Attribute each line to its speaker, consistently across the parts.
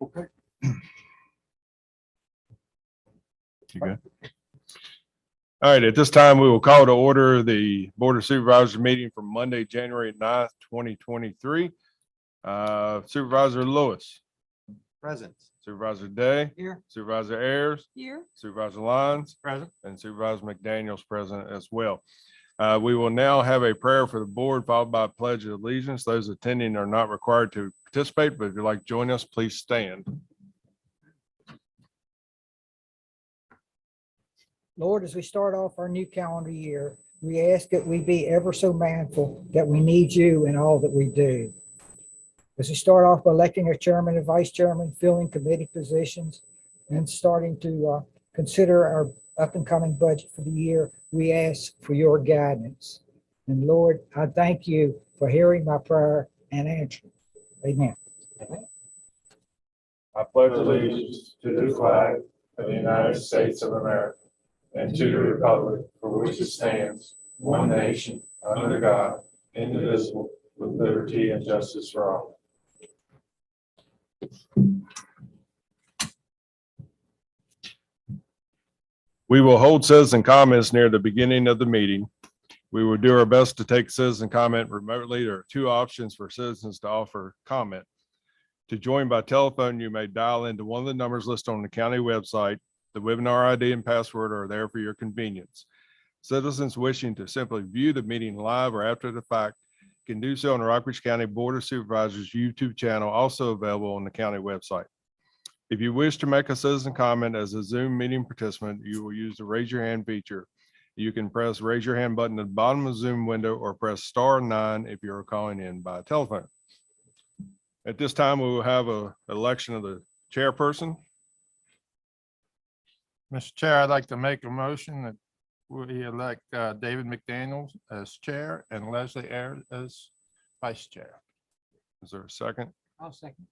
Speaker 1: Okay.
Speaker 2: You good? All right, at this time, we will call to order the Board of Supervisors meeting for Monday, January 9th, 2023. Supervisor Lewis.
Speaker 1: Present.
Speaker 2: Supervisor Day.
Speaker 1: Here.
Speaker 2: Supervisor Ayers.
Speaker 3: Here.
Speaker 2: Supervisor Lyons.
Speaker 1: Present.
Speaker 2: And Supervisor McDaniel's present as well. We will now have a prayer for the board followed by a pledge of allegiance. Those attending are not required to participate, but if you'd like to join us, please stand.
Speaker 4: Lord, as we start off our new calendar year, we ask that we be ever so mindful that we need you in all that we do. As we start off by electing a chairman and vice chairman, filling committee positions, and starting to consider our up and coming budget for the year, we ask for your guidance. And Lord, I thank you for hearing my prayer and answering. Amen.
Speaker 2: I pledge allegiance to the flag of the United States of America and to the republic for which it stands, one nation, under God, indivisible, with liberty and justice for all. We will hold citizen comments near the beginning of the meeting. We will do our best to take citizen comment remotely. There are two options for citizens to offer comment. To join by telephone, you may dial into one of the numbers listed on the county website. The webinar ID and password are there for your convenience. Citizens wishing to simply view the meeting live or after the fact can do so on the Rockbridge County Board of Supervisors YouTube channel, also available on the county website. If you wish to make a citizen comment as a Zoom meeting participant, you will use the raise your hand feature. You can press raise your hand button at the bottom of the Zoom window or press *9 if you're calling in by telephone. At this time, we will have an election of the chairperson.
Speaker 5: Mr. Chair, I'd like to make a motion that we elect David McDaniel as chair and Leslie Ayers as vice chair.
Speaker 2: Is there a second?
Speaker 4: I'll second.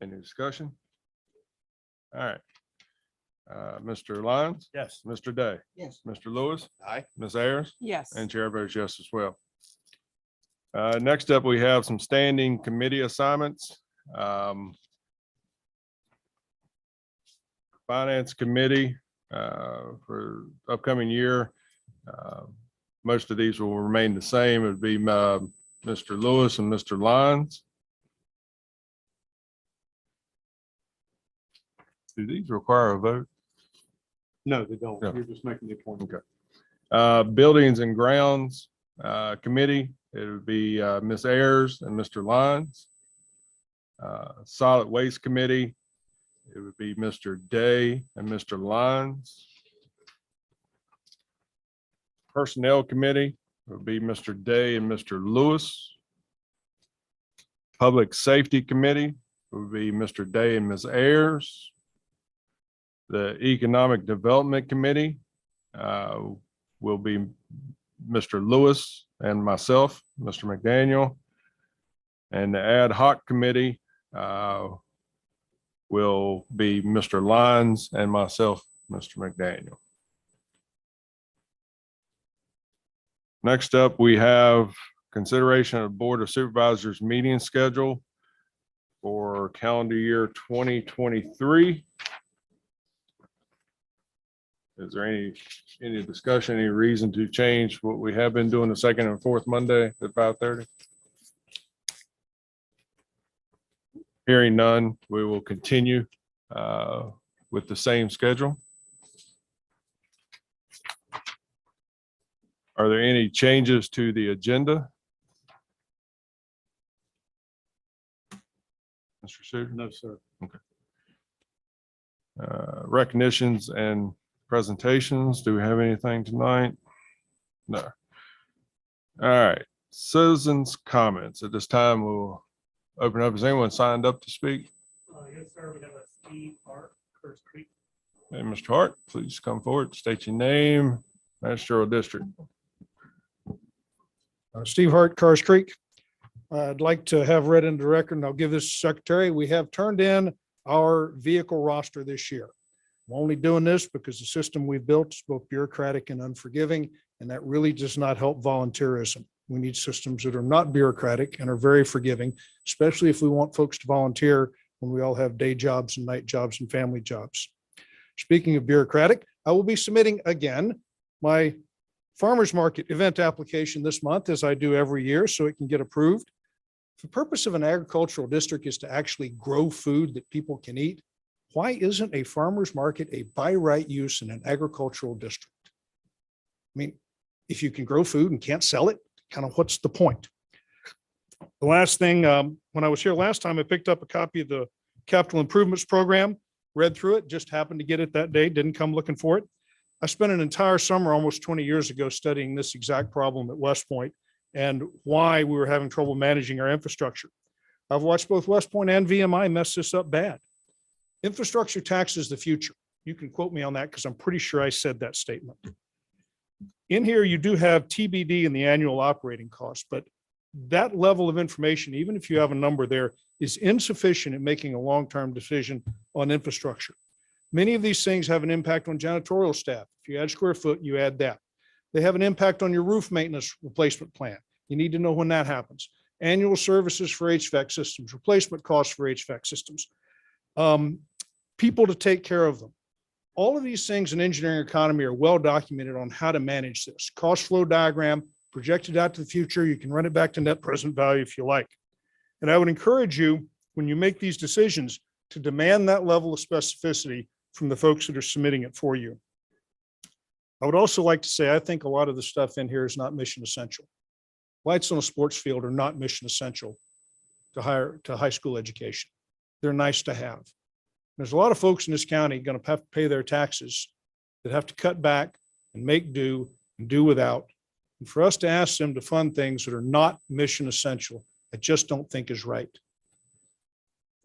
Speaker 2: Any discussion? All right. Mr. Lyons,
Speaker 5: Yes.
Speaker 2: Mr. Day,
Speaker 4: Yes.
Speaker 2: Mr. Lewis,
Speaker 1: Aye.
Speaker 2: Ms. Ayers,
Speaker 3: Yes.
Speaker 2: and Chair votes yes as well. Next up, we have some standing committee assignments. Finance Committee for upcoming year. Most of these will remain the same. It would be Mr. Lewis and Mr. Lyons. Do these require a vote?
Speaker 1: No, they don't.
Speaker 2: No.
Speaker 1: You're just making the appointment.
Speaker 2: Okay. Buildings and Grounds Committee, it would be Ms. Ayers and Mr. Lyons. Solid Waste Committee, it would be Mr. Day and Mr. Lyons. Personnel Committee would be Mr. Day and Mr. Lewis. Public Safety Committee would be Mr. Day and Ms. Ayers. The Economic Development Committee will be Mr. Lewis and myself, Mr. McDaniel. And the Ad Hoc Committee will be Mr. Lyons and myself, Mr. McDaniel. Next up, we have consideration of Board of Supervisors meeting schedule for calendar year 2023. Is there any discussion, any reason to change what we have been doing the second and fourth Monday at 5:30? Hearing none, we will continue with the same schedule. Are there any changes to the agenda? Mr. Suter?
Speaker 1: No, sir.
Speaker 2: Recognitions and presentations. Do we have anything tonight? No. All right. Citizens' comments. At this time, we'll open up. Is anyone signed up to speak?
Speaker 6: Yes, sir. We have a Steve Hart, Curse Creek.
Speaker 2: Hey, Mr. Hart, please come forward. State your name, magisterial district.
Speaker 6: Steve Hart, Cars Creek. I'd like to have read into the record, and I'll give this to Secretary. We have turned in our vehicle roster this year. I'm only doing this because the system we've built is both bureaucratic and unforgiving, and that really does not help volunteerism. We need systems that are not bureaucratic and are very forgiving, especially if we want folks to volunteer when we all have day jobs and night jobs and family jobs. Speaking of bureaucratic, I will be submitting again my farmer's market event application this month, as I do every year, so it can get approved. If the purpose of an agricultural district is to actually grow food that people can eat, why isn't a farmer's market a by right use in an agricultural district? I mean, if you can grow food and can't sell it, kind of what's the point? The last thing, when I was here last time, I picked up a copy of the capital improvements program, read through it, just happened to get it that day, didn't come looking for it. I spent an entire summer almost 20 years ago studying this exact problem at West Point and why we were having trouble managing our infrastructure. I've watched both West Point and VMI mess this up bad. Infrastructure tax is the future. You can quote me on that because I'm pretty sure I said that statement. In here, you do have TBD in the annual operating cost, but that level of information, even if you have a number there, is insufficient in making a long-term decision on infrastructure. Many of these things have an impact on janitorial staff. If you add square foot, you add that. They have an impact on your roof maintenance replacement plan. You need to know when that happens. Annual services for HVAC systems, replacement costs for HVAC systems, people to take care of them. All of these things in engineering economy are well documented on how to manage this. Cost flow diagram projected out to the future. You can run it back to net present value if you like. And I would encourage you, when you make these decisions, to demand that level of specificity from the folks that are submitting it for you. I would also like to say, I think a lot of the stuff in here is not mission essential. Lights on a sports field are not mission essential to high school education. They're nice to have. There's a lot of folks in this county going to have to pay their taxes that have to cut back and make do and do without. And for us to ask them to fund things that are not mission essential, I just don't think is right.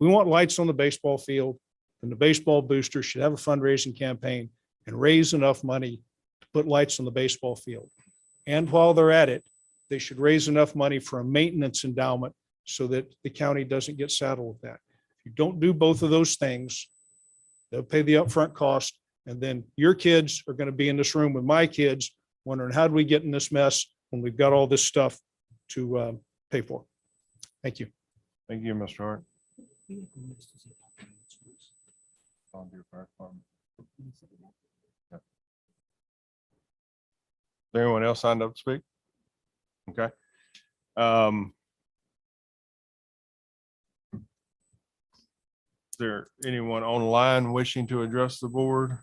Speaker 6: We want lights on the baseball field, and the baseball booster should have a fundraising campaign and raise enough money to put lights on the baseball field. And while they're at it, they should raise enough money for a maintenance endowment so that the county doesn't get saddled with that. If you don't do both of those things, they'll pay the upfront cost, and then your kids are going to be in this room with my kids wondering, how do we get in this mess when we've got all this stuff to pay for? Thank you.
Speaker 2: Thank you, Mr. Hart. Is there anyone else signed up to speak? Okay. Is there anyone online wishing to address the board?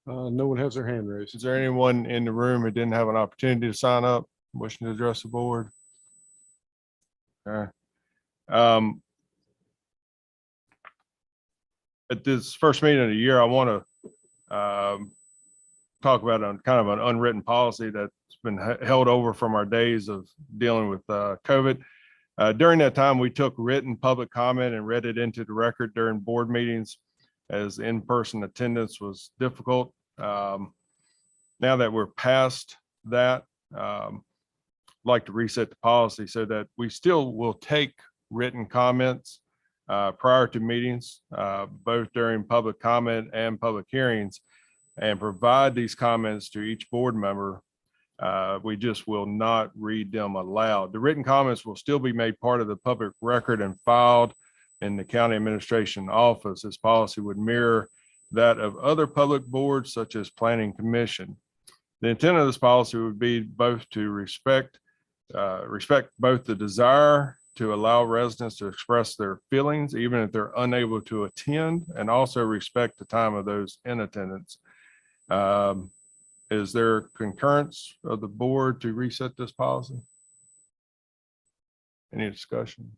Speaker 1: No one has their hand raised.
Speaker 2: Is there anyone in the room who didn't have an opportunity to sign up, wishing to address the board? Okay. At this first meeting of the year, I want to talk about kind of an unwritten policy that's been held over from our days of dealing with COVID. During that time, we took written public comment and read it into the record during board meetings, as in-person attendance was difficult. Now that we're past that, I'd like to reset the policy so that we still will take written comments prior to meetings, both during public comment and public hearings, and provide these comments to each board member. We just will not read them aloud. The written comments will still be made part of the public record and filed in the county administration office. This policy would mirror that of other public boards such as planning commission. The intent of this policy would be both to respect both the desire to allow residents to express their feelings, even if they're unable to attend, and also respect the time of those in attendance. Is there concurrence of the board to reset this policy? Any discussion?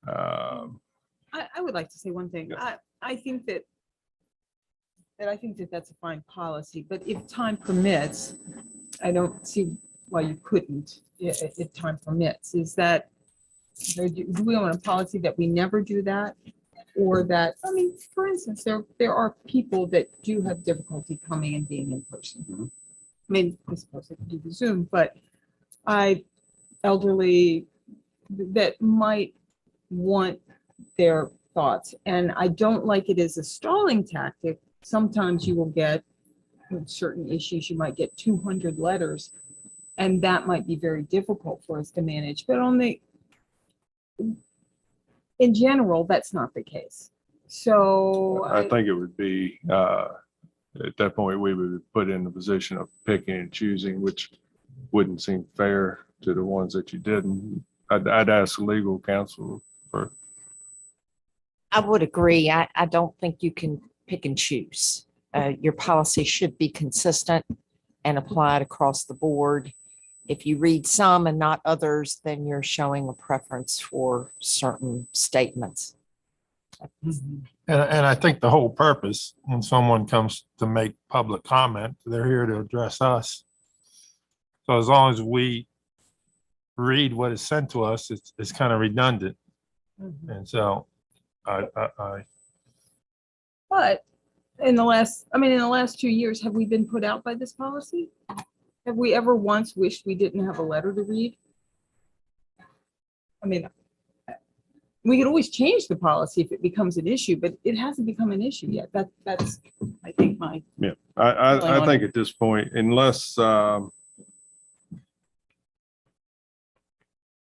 Speaker 3: I would like to say one thing.
Speaker 2: Yeah.
Speaker 3: I think that that's a fine policy, but if time permits, I don't see why you couldn't, if time permits. Is that, do we want a policy that we never do that? Or that, I mean, for instance, there are people that do have difficulty coming and being in person.
Speaker 1: Mhm.
Speaker 3: I mean, I suppose they could do the Zoom, but elderly that might want their thoughts. And I don't like it as a stalling tactic. Sometimes you will get, with certain issues, you might get 200 letters, and that might be very difficult for us to manage. But on the in general, that's not the case. So
Speaker 2: I think it would be, at that point, we would be put in the position of picking and choosing, which wouldn't seem fair to the ones that you didn't. I'd ask legal counsel for,
Speaker 7: I would agree. I don't think you can pick and choose. Your policy should be consistent and applied across the board. If you read some and not others, then you're showing a preference for certain statements.
Speaker 5: And I think the whole purpose, when someone comes to make public comment, they're here to address us. So as long as we read what is sent to us, it's kind of redundant. And so I
Speaker 3: But in the last 2 years, have we been put out by this policy? Have we ever once wished we didn't have a letter to read? I mean, we could always change the policy if it becomes an issue, but it hasn't become an issue yet. That's, I think, my,
Speaker 2: yeah, I think at this point, unless,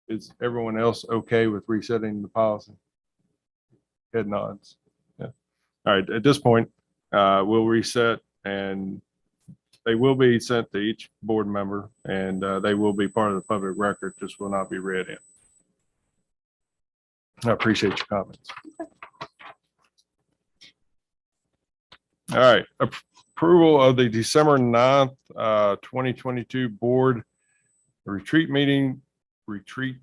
Speaker 2: is everyone else okay with resetting the policy? Head nods. Yeah. All right, at this point, we'll reset and they will be sent to each board member and they will be part of the public record, just will not be read in. I appreciate your comments. All right, approval of the December 9th, 2022 board retreat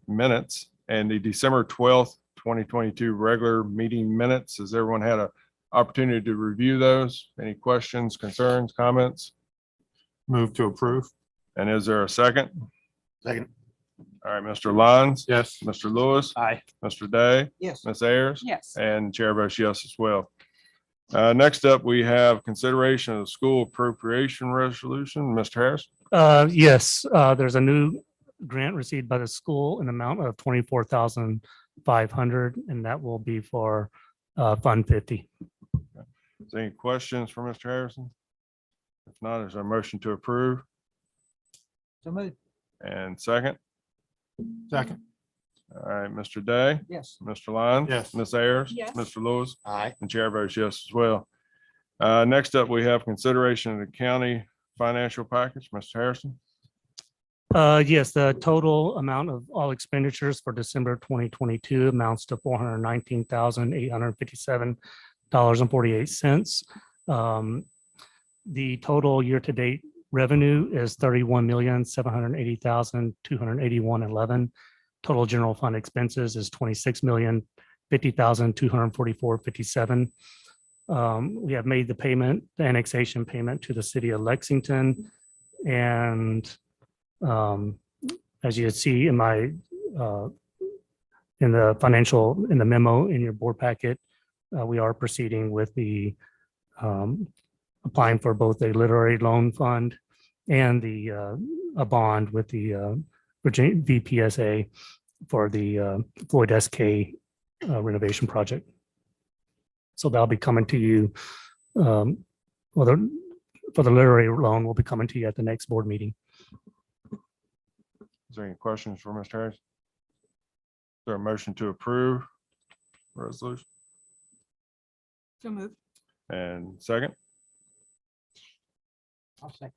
Speaker 2: minutes and the December 12th, 2022 regular meeting minutes. Has everyone had an opportunity to review those? Any questions, concerns, comments?
Speaker 5: move to approve.
Speaker 2: And is there a second?
Speaker 1: Second.
Speaker 2: All right, Mr. Lyons,
Speaker 5: Yes.
Speaker 2: Mr. Lewis,
Speaker 1: Aye.
Speaker 2: Mr. Day,
Speaker 4: Yes.
Speaker 2: Ms. Ayers,
Speaker 3: yes.
Speaker 2: and Chair votes yes as well. Next up, we have consideration of the school appropriation resolution. Mr. Harris.
Speaker 8: Yes, there's a new grant received by the school in amount of 24,500, and that will be for Fund 50.
Speaker 2: Is there any questions for Mr. Harrison? If not, is there a motion to approve?
Speaker 4: So move.
Speaker 2: And second?
Speaker 5: Second.
Speaker 2: All right, Mr. Day,
Speaker 4: Yes.
Speaker 2: Mr. Lyons.
Speaker 5: Yes.
Speaker 2: Ms. Ayers.
Speaker 3: Yes.
Speaker 2: Mr. Lewis,
Speaker 1: Aye.
Speaker 2: and Chair votes yes as well. Next up, we have consideration of the county financial package. Mr. Harrison.
Speaker 8: Yes, the total amount of all expenditures for December 2022 amounts to $419,857.48. The total year-to-date revenue is $31,780,281.11. Total general fund expenses is $26,050,244.57. We have made the payment, the annexation payment to the city of Lexington. And as you see in my, in the memo in your board packet, we are proceeding with the applying for both a literary loan fund and a bond with the Virginia VPSA for the Floyd SK renovation project. So that'll be coming to you. For the literary loan will be coming to you at the next board meeting.
Speaker 2: Is there any questions for Mr. Harris? Is there a motion to approve resolution?
Speaker 3: So move.
Speaker 2: And second?
Speaker 4: I'll second.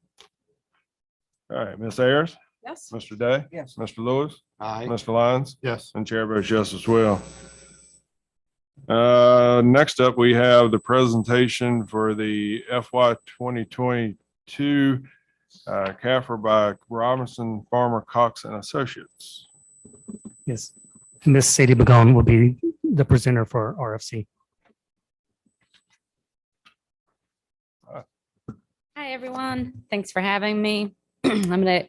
Speaker 2: All right, Ms. Ayers,
Speaker 3: Yes.
Speaker 2: Mr. Day,
Speaker 4: Yes.
Speaker 2: Mr. Lewis,
Speaker 1: Aye.
Speaker 2: Mr. Lyons,
Speaker 5: Yes.
Speaker 2: and Chair votes yes as well. Next up, we have the presentation for the FY 2022 CAFR by Robinson Farmer Cox and Associates.
Speaker 8: Yes. Miss Sadie Bagone will be the presenter for RFC.
Speaker 9: Hi, everyone. Thanks for having me. I'm going to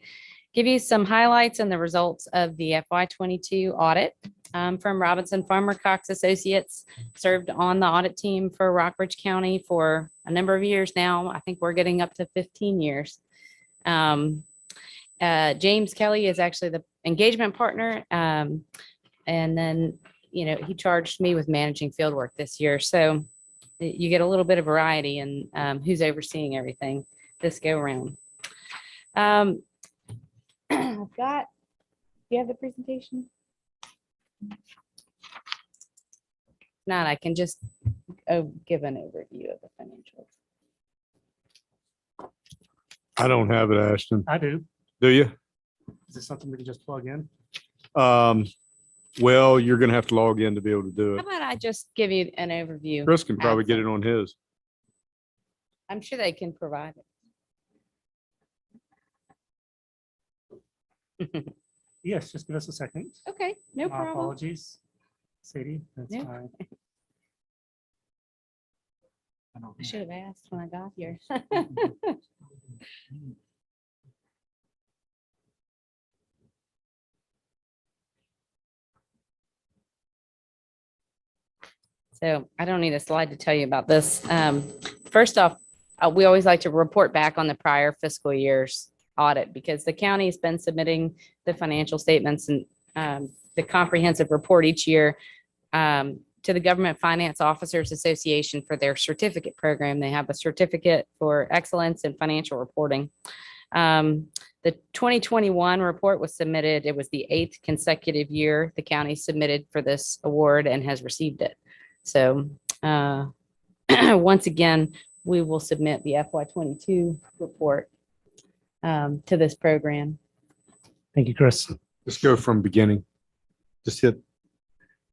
Speaker 9: give you some highlights and the results of the FY 22 audit from Robinson Farmer Cox Associates. Served on the audit team for Rockbridge County for a number of years now. I think we're getting up to 15 years. James Kelly is actually the engagement partner. And then, he charged me with managing field work this year. So you get a little bit of variety in who's overseeing everything this go around. I've got, do you have the presentation? not, I can just give an overview of the financials.
Speaker 1: I don't have it, Ashton.
Speaker 8: I do.
Speaker 1: Do you?
Speaker 8: Is this something we can just plug in?
Speaker 1: Well, you're gonna have to log in to be able to do
Speaker 9: How
Speaker 1: it.
Speaker 9: about I just give you an overview?
Speaker 1: Chris can probably get it on his.
Speaker 9: I'm sure they can provide it.
Speaker 8: Yes, just give us a second.
Speaker 9: Okay, no
Speaker 8: My
Speaker 9: problem.
Speaker 8: apologies. Sadie, that's
Speaker 9: No.
Speaker 8: fine.
Speaker 9: I should have asked when I got here. So I don't need a slide to tell you about this. First off, we always like to report back on the prior fiscal year's audit because the county's been submitting the financial statements and the comprehensive report each year to the Government Finance Officers Association for their certificate program. They have a certificate for excellence in financial reporting. The 2021 report was submitted. It was the 8th consecutive year the county submitted for this award and has received it. So once again, we will submit the FY22 report to this program.
Speaker 8: Thank you, Chris.
Speaker 1: Just go from beginning. Just hit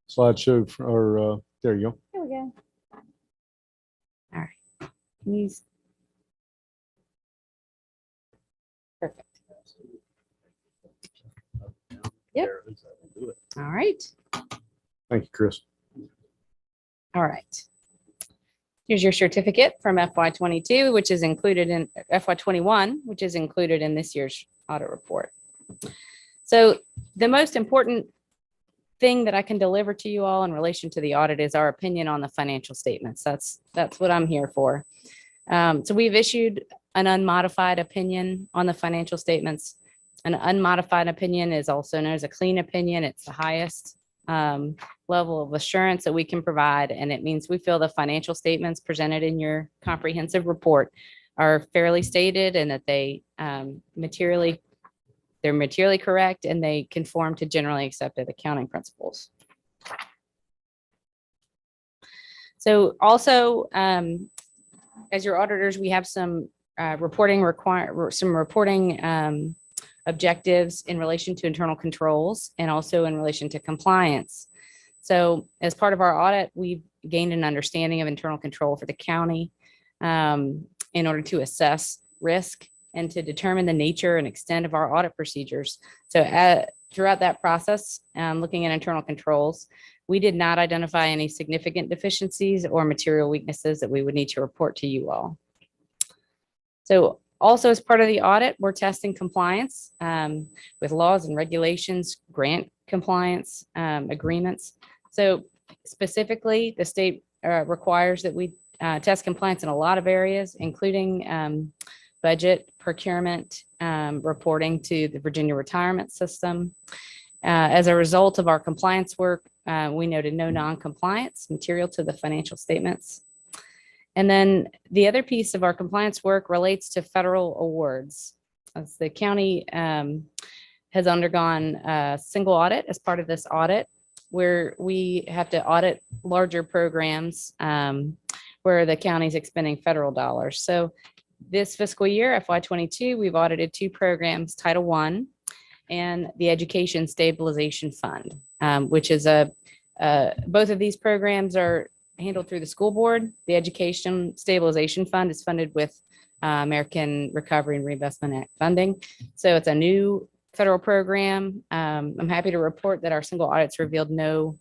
Speaker 1: slideshow or there you go.
Speaker 9: There we go. All right. Use. Perfect. Yep. All right.
Speaker 1: Thank you, Chris.
Speaker 9: All right. Here's your certificate from FY22, which is included in FY21, which is included in this year's audit report. So the most important thing that I can deliver to you all in relation to the audit is our opinion on the financial statements. That's what I'm here for. So we've issued an unmodified opinion on the financial statements. An unmodified opinion is also known as a clean opinion. It's the highest level of assurance that we can provide. And it means we feel the financial statements presented in your comprehensive report are fairly stated and that they're materially correct and they conform to generally accepted accounting principles. So also, as your auditors, we have some reporting objectives in relation to internal controls and also in relation to compliance. So as part of our audit, we've gained an understanding of internal control for the county in order to assess risk and to determine the nature and extent of our audit procedures. So throughout that process, looking at internal controls, we did not identify any significant deficiencies or material weaknesses that we would need to report to you all. So also as part of the audit, we're testing compliance with laws and regulations, grant compliance agreements. So specifically, the state requires that we test compliance in a lot of areas, including budget, procurement, reporting to the Virginia retirement system. As a result of our compliance work, we noted no non-compliance material to the financial statements. And then the other piece of our compliance work relates to federal awards. As the county has undergone a single audit as part of this audit, where we have to audit larger programs where the county's expending federal dollars. So this fiscal year, FY22, we've audited 2 programs, Title I and the Education Stabilization Fund, which is both of these programs are handled through the school board. The Education Stabilization Fund is funded with American Recovery and Reinvestment Act funding. So it's a new federal program. I'm happy to report that our single audits revealed no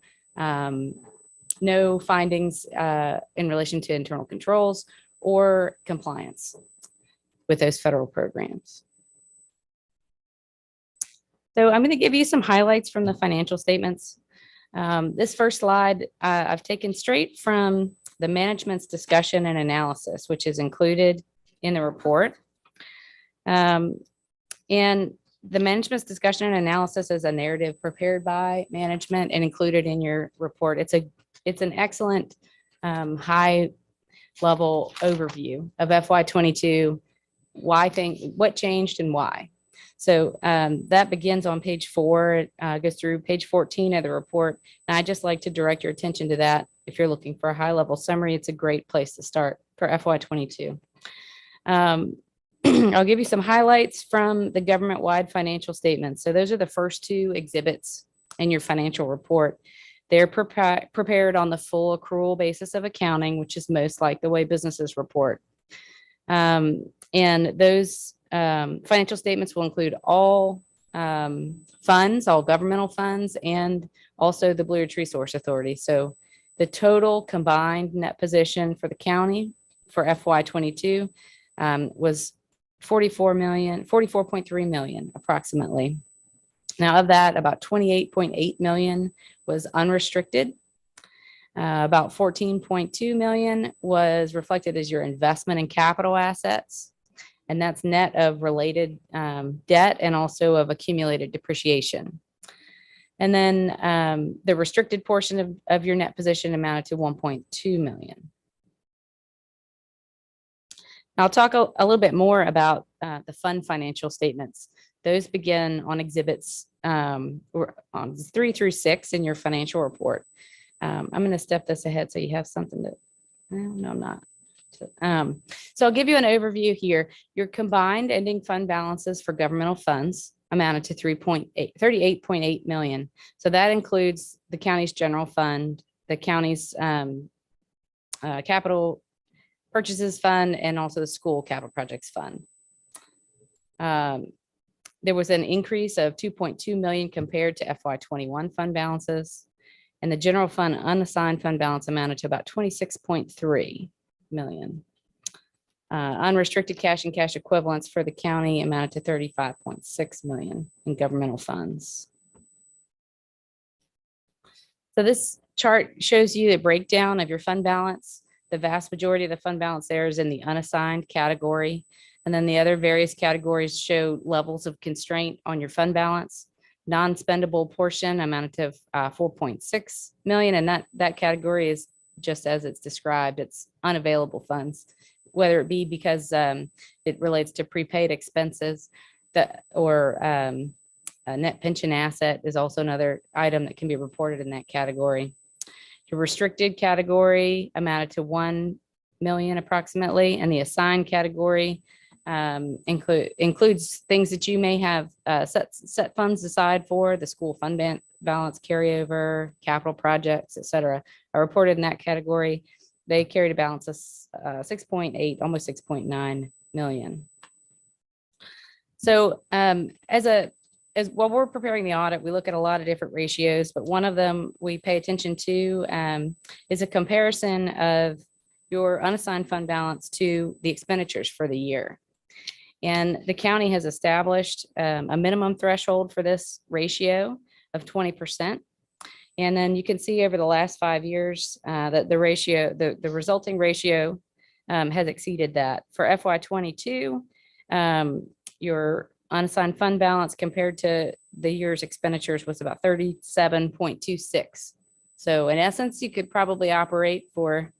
Speaker 9: findings in relation to internal controls or compliance with those federal programs. So I'm going to give you some highlights from the financial statements. This first slide I've taken straight from the management's discussion and analysis, which is included in the report. And the management's discussion and analysis is a narrative prepared by management and included in your report. It's an excellent high level overview of FY22, what changed and why. So that begins on page 4. It goes through page 14 of the report. And I just like to direct your attention to that. If you're looking for a high level summary, it's a great place to start for FY22. I'll give you some highlights from the government-wide financial statements. So those are the first 2 exhibits in your financial report. They're prepared on the full accrual basis of accounting, which is most like the way businesses report. And those financial statements will include all funds, all governmental funds, and also the Blue Ridge Resource Authority. So the total combined net position for the county for FY22 was 44.3 million approximately. Now of that, about 28.8 million was unrestricted. About 14.2 million was reflected as your investment in capital assets. And that's net of related debt and also of accumulated depreciation. And then the restricted portion of your net position amounted to 1.2 million. I'll talk a little bit more about the fund financial statements. Those begin on exhibits on 3 through 6 in your financial report. I'm going to step this ahead so you have something to, no, I'm not. So I'll give you an overview here. Your combined ending fund balances for governmental funds amounted to 38.8 million. So that includes the county's general fund, the county's capital purchases fund, and also the school capital projects fund. There was an increase of 2.2 million compared to FY21 fund balances, and the general fund unassigned fund balance amounted to about 26.3 million. Unrestricted cash and cash equivalents for the county amounted to 35.6 million in governmental funds. So this chart shows you the breakdown of your fund balance. The vast majority of the fund balance there is in the unassigned category. And then the other various categories show levels of constraint on your fund balance. Non-spendable portion amounted to 4.6 million. And that category is just as it's described, it's unavailable funds, whether it be because it relates to prepaid expenses or a net pension asset is also another item that can be reported in that category. The restricted category amounted to 1 million approximately, and the assigned category includes things that you may have set funds aside for, the school fund balance carryover, capital projects, etc. are reported in that category. They carried a balance of 6.8, almost 6.9 million. So as while we're preparing the audit, we look at a lot of different ratios, but one of them we pay attention to is a comparison of your unassigned fund balance to the expenditures for the year. And the county has established a minimum threshold for this ratio of 20%. And then you can see over the last 5 years that the ratio, the resulting ratio has exceeded that. For FY22, your unassigned fund balance compared to the year's expenditures was about 37.26. So in essence, you could probably operate for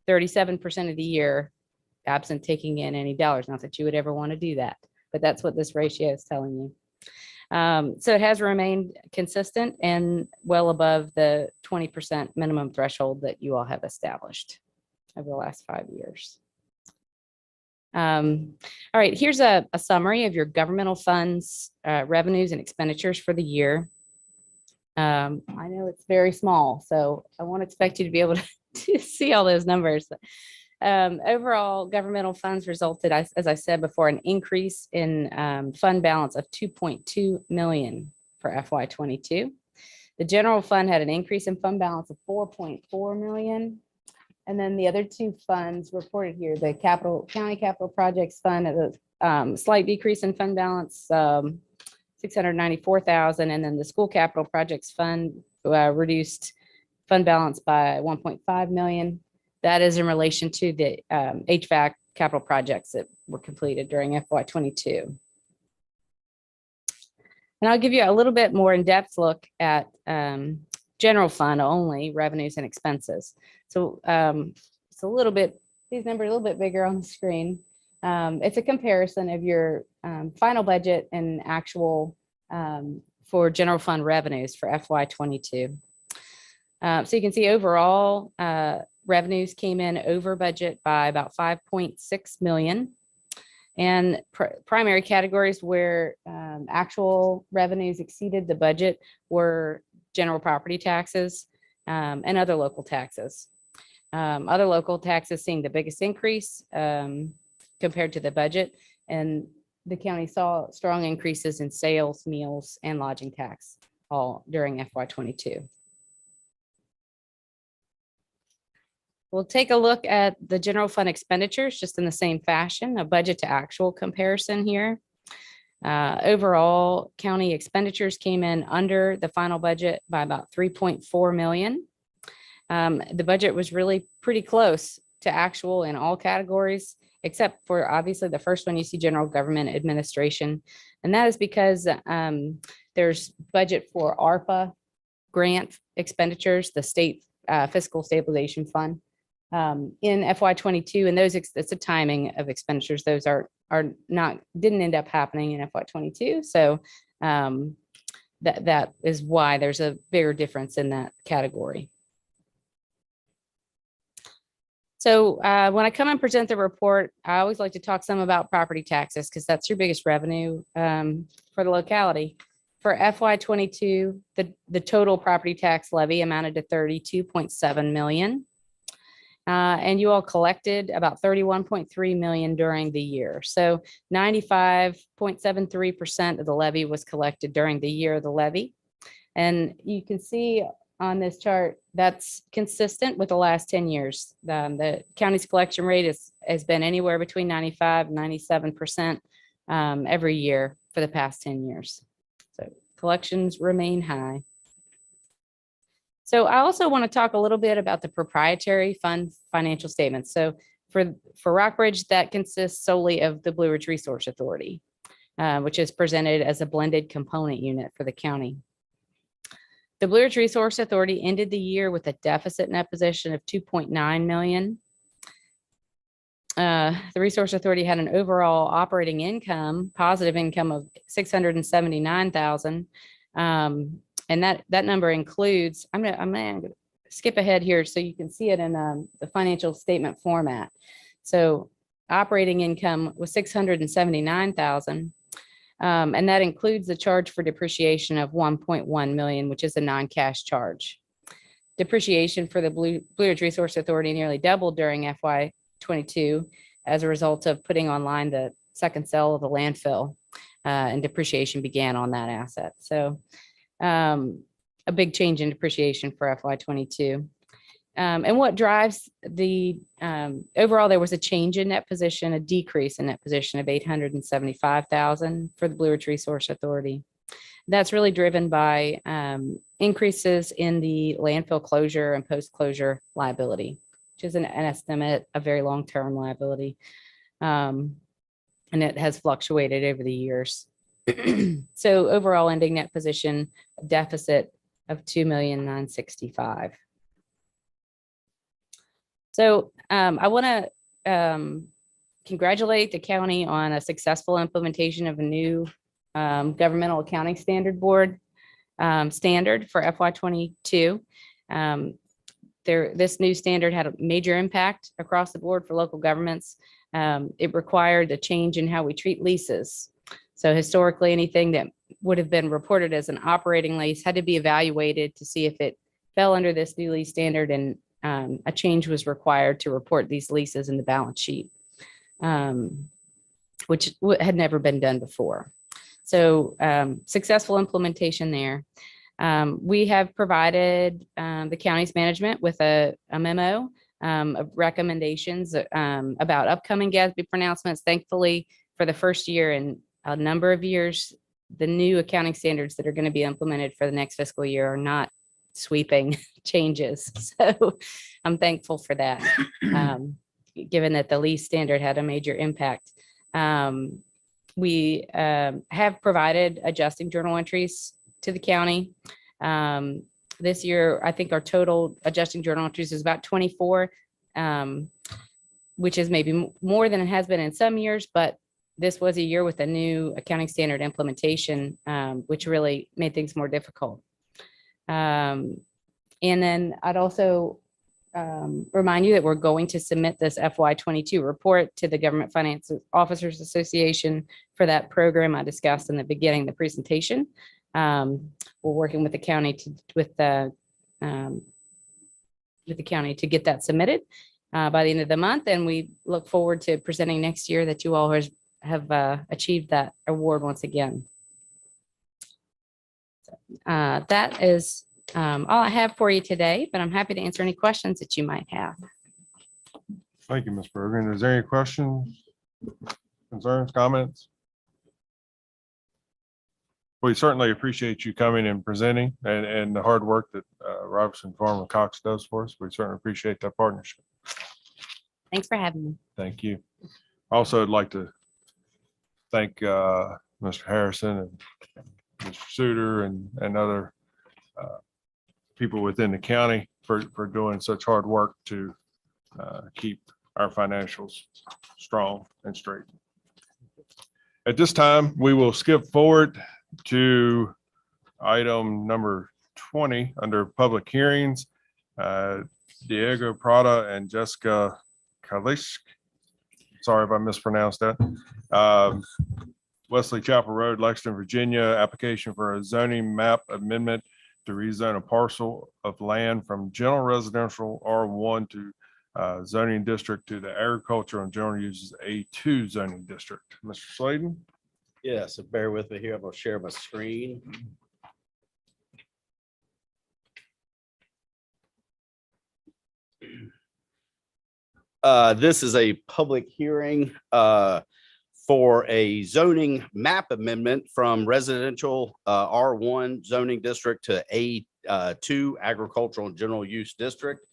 Speaker 9: 37% of the year absent taking in any dollars. Not that you would ever want to do that, but that's what this ratio is telling you. So it has remained consistent and well above the 20% minimum threshold that you all have established over the last 5 years. All right, here's a summary of your governmental funds, revenues and expenditures for the year. I know it's very small, so I won't expect you to be able to see all those numbers. Overall, governmental funds resulted, as I said before, an increase in fund balance of 2.2 million for FY22. The general fund had an increase in fund balance of 4.4 million. And then the other two funds reported here, the county capital projects fund had a slight decrease in fund balance, 694,000. And then the school capital projects fund reduced fund balance by 1.5 million. That is in relation to the HVAC capital projects that were completed during FY22. And I'll give you a little bit more in-depth look at general fund only revenues and expenses. So it's a little bit, these numbers are a little bit bigger on the screen. It's a comparison of your final budget and actual for general fund revenues for FY22. So you can see overall revenues came in over budget by about 5.6 million. And primary categories where actual revenues exceeded the budget were general property taxes and other local taxes. Other local taxes seeing the biggest increase compared to the budget, and the county saw strong increases in sales, meals, and lodging tax all during FY22. We'll take a look at the general fund expenditures just in the same fashion, a budget to actual comparison here. Overall, county expenditures came in under the final budget by about 3.4 million. The budget was really pretty close to actual in all categories, except for obviously the first one you see general government administration. And that is because there's budget for ARPA grant expenditures, the state fiscal stabilization fund. In FY22, and those it's a timing of expenditures. Those didn't end up happening in FY22. So that is why there's a bigger difference in that category. So when I come and present the report, I always like to talk some about property taxes because that's your biggest revenue for the locality. For FY22, the total property tax levy amounted to 32.7 million. And you all collected about 31.3 million during the year. So 95.73% of the levy was collected during the year of the levy. And you can see on this chart, that's consistent with the last 10 years. The county's collection rate has been anywhere between 95 and 97% every year for the past 10 years. So collections remain high. So I also want to talk a little bit about the proprietary fund financial statements. So for Rockbridge, that consists solely of the Blue Ridge Resource Authority, which is presented as a blended component unit for the county. The Blue Ridge Resource Authority ended the year with a deficit net position of 2.9 million. The Resource Authority had an overall operating income, positive income of 679,000. And that number includes, I'm gonna skip ahead here so you can see it in the financial statement format. So operating income was 679,000. And that includes the charge for depreciation of 1.1 million, which is a non-cash charge. Depreciation for the Blue Ridge Resource Authority nearly doubled during FY22 as a result of putting online the second cell of the landfill, and depreciation began on that asset. So a big change in depreciation for FY22. And what drives the overall, there was a change in net position, a decrease in net position of 875,000 for the Blue Ridge Resource Authority. That's really driven by increases in the landfill closure and post-closure liability, which is an estimate, a very long-term liability. And it has fluctuated over the years. So overall ending net position deficit of 2,965,000. So I want to congratulate the county on a successful implementation of a new governmental accounting standard board standard for FY22. This new standard had a major impact across the board for local governments. It required a change in how we treat leases. So historically, anything that would have been reported as an operating lease had to be evaluated to see if it fell under this new lease standard, and a change was required to report these leases in the balance sheet, which had never been done before. So successful implementation there. We have provided the county's management with a memo of recommendations about upcoming GASB pronouncements. Thankfully, for the first year in a number of years, the new accounting standards that are going to be implemented for the next fiscal year are not sweeping changes. So I'm thankful for that, given that the lease standard had a major impact. We have provided adjusting journal entries to the county. This year, I think our total adjusting journal entries is about 24. which is maybe more than it has been in some years, but this was a year with a new accounting standard implementation, which really made things more difficult. And then I'd also remind you that we're going to submit this FY22 report to the Government Finance Officers Association for that program I discussed in the beginning of the presentation. We're working with the county with the county to get that submitted by the end of the month, and we look forward to presenting next year that you all have achieved that award once again. That is all I have for you today, but I'm happy to answer any questions that you might have.
Speaker 2: Thank you, Ms. Bergen. Is there any questions, concerns, comments? We certainly appreciate you coming and presenting and the hard work that Robertson Farmer Cox does for us. We certainly appreciate that partnership.
Speaker 9: Thanks for having me.
Speaker 2: Thank you. Also, I'd like to thank Mr. Harrison and Mr. Suter and other people within the county for doing such hard work to keep our financials strong and straight. At this time, we will skip forward to item number 20 under public hearings. Diego Prada and Jessica Kalish. Sorry if I mispronounced that. Wesley Chapel Road, Lexington, Virginia, application for a zoning map amendment to rezone a parcel of land from general residential R1 to zoning district to the agricultural and general uses A2 zoning district. Mr. Sladen?
Speaker 10: Yeah, so bear with me here. I'm gonna share my screen. This is a public hearing for a zoning map amendment from residential R1 zoning district to A2 agricultural and general use district.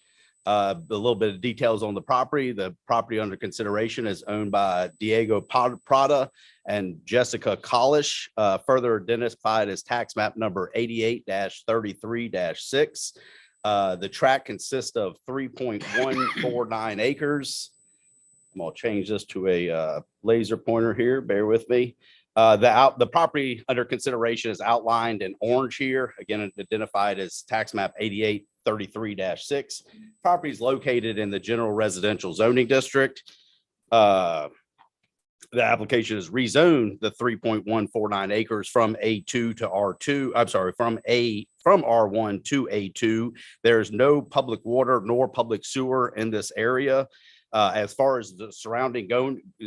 Speaker 10: A little bit of details on the property. The property under consideration is owned by Diego Prada and Jessica Kalish, further identified as tax map number 88-33-6. The tract consists of 3.149 acres. I'm gonna change this to a laser pointer here. Bear with me. The property under consideration is outlined in orange here. Again, identified as tax map 88-33-6. Property is located in the general residential zoning district. The application is rezone the 3.149 acres from A2 to R2. I'm sorry, from R1 to A2. There's no public water nor public sewer in this area. As far as the surrounding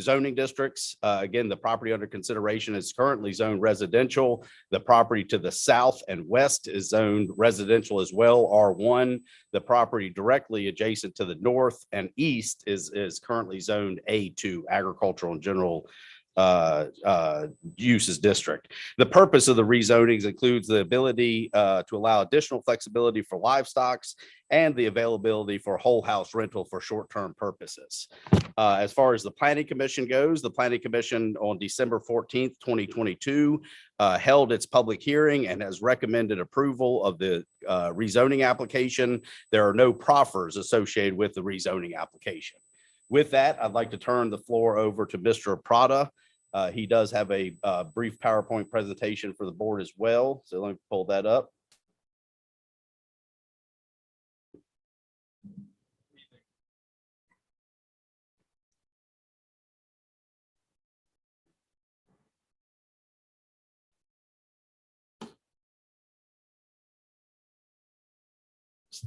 Speaker 10: zoning districts, again, the property under consideration is currently zoned residential. The property to the south and west is zoned residential as well, R1. The property directly adjacent to the north and east is currently zoned A2, agricultural and general uses district. The purpose of the rezonings includes the ability to allow additional flexibility for livestock and the availability for whole house rental for short-term purposes. As far as the Planning Commission goes, the Planning Commission on December 14th, 2022 held its public hearing and has recommended approval of the rezoning application. There are no proffers associated with the rezoning application. With that, I'd like to turn the floor over to Mr. Prada. He does have a brief PowerPoint presentation for the board as well. So let me pull that up.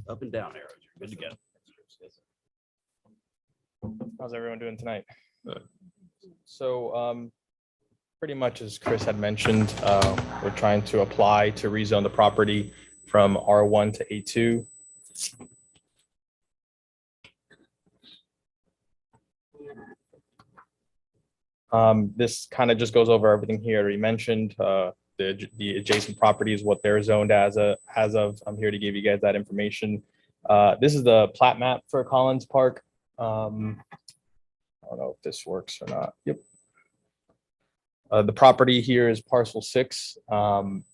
Speaker 10: Up and down arrows. You're good to go.
Speaker 11: How's everyone doing tonight? So pretty much as Chris had mentioned, we're trying to apply to rezone the property from R1 to A2. This kind of just goes over everything he already mentioned. The adjacent property is what they're zoned as of. I'm here to give you guys that information. This is the plat map for Collins Park. I don't know if this works or not. Yep. The property here is parcel 6.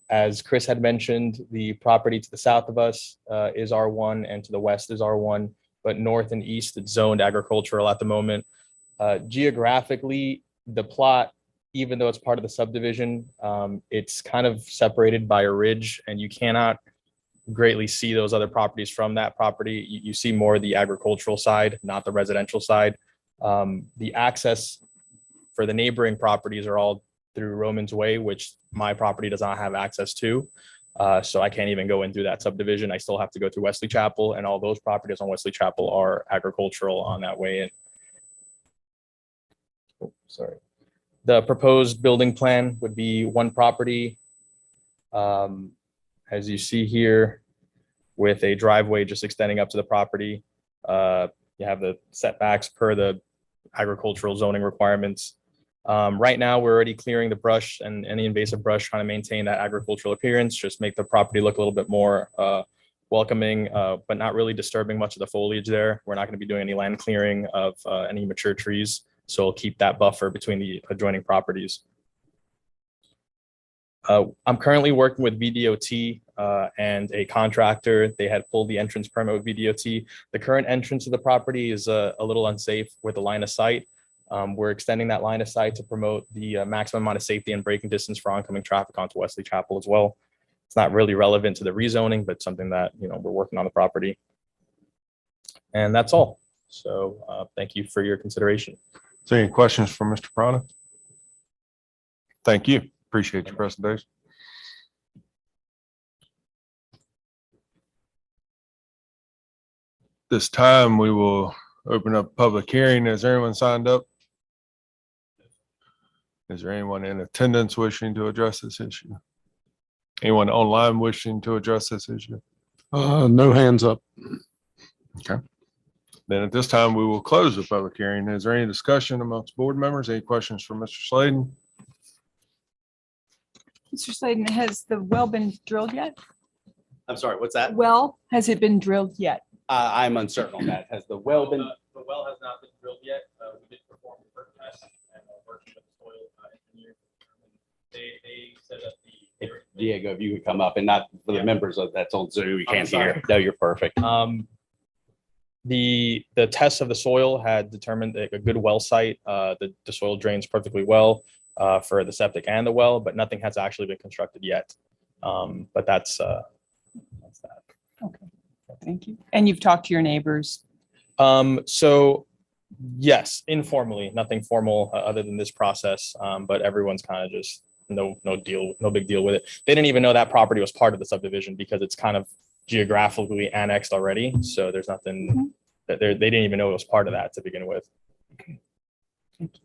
Speaker 11: As Chris had mentioned, the property to the south of us is R1 and to the west is R1. but north and east, it's zoned agricultural at the moment. Geographically, the plot, even though it's part of the subdivision, it's kind of separated by a ridge, and you cannot greatly see those other properties from that property. You see more of the agricultural side, not the residential side. The access for the neighboring properties are all through Romans Way, which my property does not have access to. So I can't even go in through that subdivision. I still have to go through Wesley Chapel, and all those properties on Wesley Chapel are agricultural on that way in. Oh, sorry. The proposed building plan would be one property. As you see here, with a driveway just extending up to the property. You have the setbacks per the agricultural zoning requirements. Right now, we're already clearing the brush and any invasive brush, trying to maintain that agricultural appearance, just make the property look a little bit more welcoming, but not really disturbing much of the foliage there. We're not going to be doing any land clearing of any mature trees. So we'll keep that buffer between the adjoining properties. I'm currently working with VDOT and a contractor. They had pulled the entrance permit with VDOT. The current entrance to the property is a little unsafe with the line of sight. We're extending that line of sight to promote the maximum amount of safety and braking distance for oncoming traffic onto Wesley Chapel as well. It's not really relevant to the rezoning, but something that, you know, we're working on the property. And that's all. So thank you for your consideration.
Speaker 2: So any questions for Mr. Prada? Thank you. Appreciate your presentation. This time we will open up public hearing. Is there anyone signed up? Is there anyone in attendance wishing to address this issue? Anyone online wishing to address this issue?
Speaker 1: No hands up.
Speaker 2: Okay. Then at this time, we will close the public hearing. Is there any discussion amongst board members? Any questions for Mr. Sladen?
Speaker 3: Mr. Sladen, has the well been drilled yet?
Speaker 10: I'm sorry, what's that?
Speaker 3: Well, has it been drilled yet?
Speaker 10: I'm uncertain on that. Has the well been?
Speaker 11: The well has not been drilled yet. We did perform the first test and working with the soil engineer. They set up the.
Speaker 10: Diego, if you could come up, and not for the members of that's on Zoom, you
Speaker 11: I'm
Speaker 10: can't
Speaker 11: sorry.
Speaker 10: hear. No, you're perfect.
Speaker 11: The test of the soil had determined a good well site. The soil drains perfectly well for the septic and the well, but nothing has actually been constructed yet. But that's that.
Speaker 3: Okay, thank you. And you've talked to your neighbors?
Speaker 11: So yes, informally, nothing formal other than this process. But everyone's kind of just no big deal with it. They didn't even know that property was part of the subdivision because it's kind of geographically annexed already. So there's nothing that they didn't even know it was part of that to begin with.
Speaker 3: Okay. Thank you.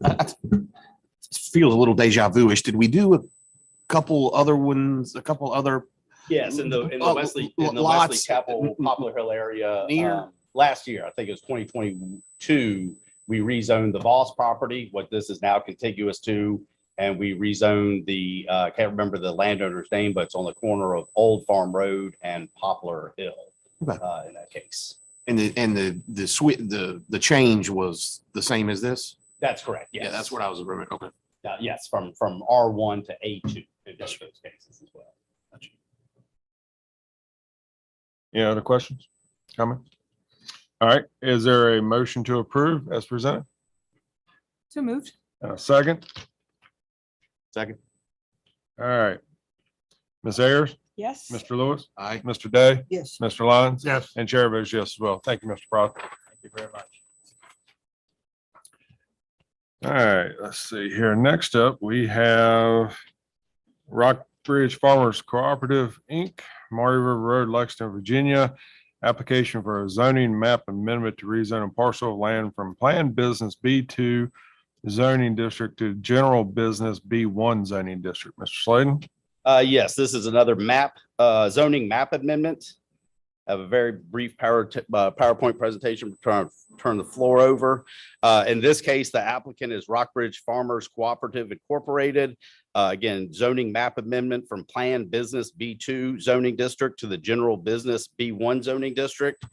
Speaker 12: I feels a little deja vu-ish. Did we do a couple other ones, a couple other?
Speaker 10: Yes, in the Wesley
Speaker 12: lots
Speaker 10: Chapel, Poplar Hill area.
Speaker 12: Near?
Speaker 10: Last year, I think it was 2022, we rezoned the Voss property, what this is now contiguous to. And we rezoned the, can't remember the landowner's name, but it's on the corner of Old Farm Road and Poplar Hill
Speaker 12: Okay.
Speaker 10: in that case.
Speaker 12: And the change was the same as this?
Speaker 10: That's correct. Yes.
Speaker 12: Yeah, that's what I was remembering. Okay.
Speaker 10: Yes, from R1 to A2 in both those cases as well.
Speaker 2: Any other questions, comments? All right, is there a motion to approve as presented?
Speaker 3: So moved.
Speaker 2: And a second?
Speaker 12: Second.
Speaker 2: All right. Ms. Ayers,
Speaker 3: Yes.
Speaker 2: Mr. Lewis,
Speaker 12: Aye.
Speaker 2: Mr. Day,
Speaker 4: Yes.
Speaker 2: Mr. Lyons.
Speaker 5: Yes.
Speaker 2: And Chair votes yes as well. Thank you, Mr. Prod.
Speaker 11: Thank you very much.
Speaker 2: All right, let's see here. Next up, we have Rockbridge Farmers Cooperative, Inc., Maury River Road, Lexington, Virginia. Application for a zoning map amendment to rezone a parcel of land from planned business B2 zoning district to general business B1 zoning district. Mr. Sladen?
Speaker 10: Yes, this is another zoning map amendment. I have a very brief PowerPoint presentation, turn the floor over. In this case, the applicant is Rockbridge Farmers Cooperative Incorporated. Again, zoning map amendment from planned business B2 zoning district to the general business B1 zoning district.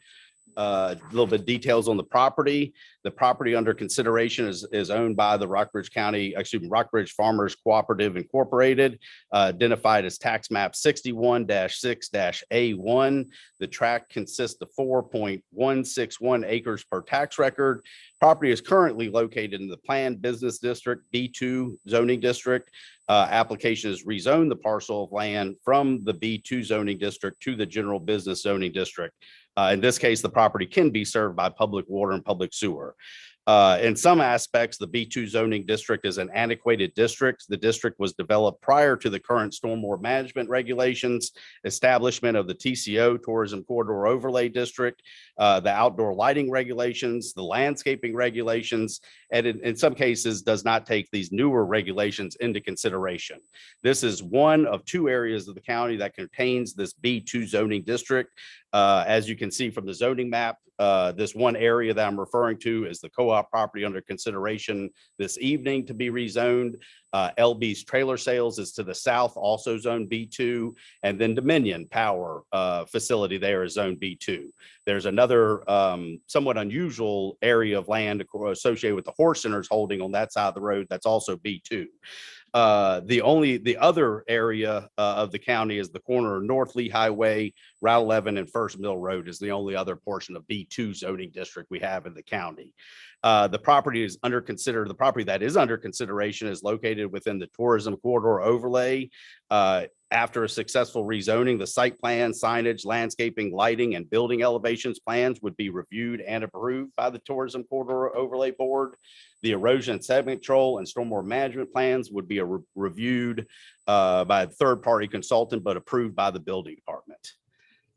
Speaker 10: A little bit details on the property. The property under consideration is owned by the Rockbridge Rockbridge Farmers Cooperative Incorporated, identified as tax map 61-6-A1. The tract consists of 4.161 acres per tax record. Property is currently located in the planned business district B2 zoning district. Application is rezone the parcel of land from the B2 zoning district to the general business zoning district. In this case, the property can be served by public water and public sewer. In some aspects, the B2 zoning district is an antiquated district. The district was developed prior to the current stormwater management regulations, establishment of the TCO, Tourism Corridor Overlay District, the outdoor lighting regulations, the landscaping regulations, and in some cases does not take these newer regulations into consideration. This is one of two areas of the county that contains this B2 zoning district. As you can see from the zoning map, this one area that I'm referring to is the co-op property under consideration this evening to be rezoned. LB's Trailer Sales is to the south, also zone B2, and then Dominion Power facility there is zone B2. There's another somewhat unusual area of land associated with the Horse Center's holding on that side of the road that's also B2. The other area of the county is the corner of North Lee Highway, Route 11 and First Mill Road is the only other portion of B2 zoning district we have in the county. The property that is under consideration is located within the Tourism Corridor Overlay. After a successful rezoning, the site plan, signage, landscaping, lighting, and building elevations plans would be reviewed and approved by the Tourism Corridor Overlay Board. The erosion and sediment control and stormwater management plans would be reviewed by a third-party consultant, but approved by the building department.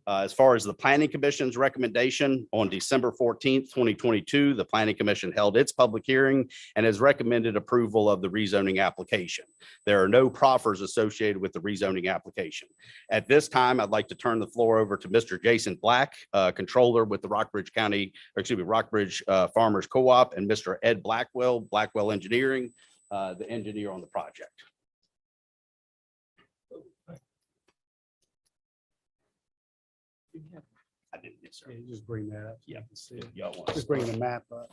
Speaker 10: As far as the Planning Commission's recommendation, on December 14th, 2022, the Planning Commission held its public hearing and has recommended approval of the rezoning application. There are no proffers associated with the rezoning application. At this time, I'd like to turn the floor over to Mr. Jason Black, controller with the Rockbridge Farmers Co-op, and Mr. Ed Blackwell Engineering, the engineer on the project. I didn't, yes, sir.
Speaker 13: Yeah, just bring that up.
Speaker 10: Yeah.
Speaker 13: Y'all want just bring the map up.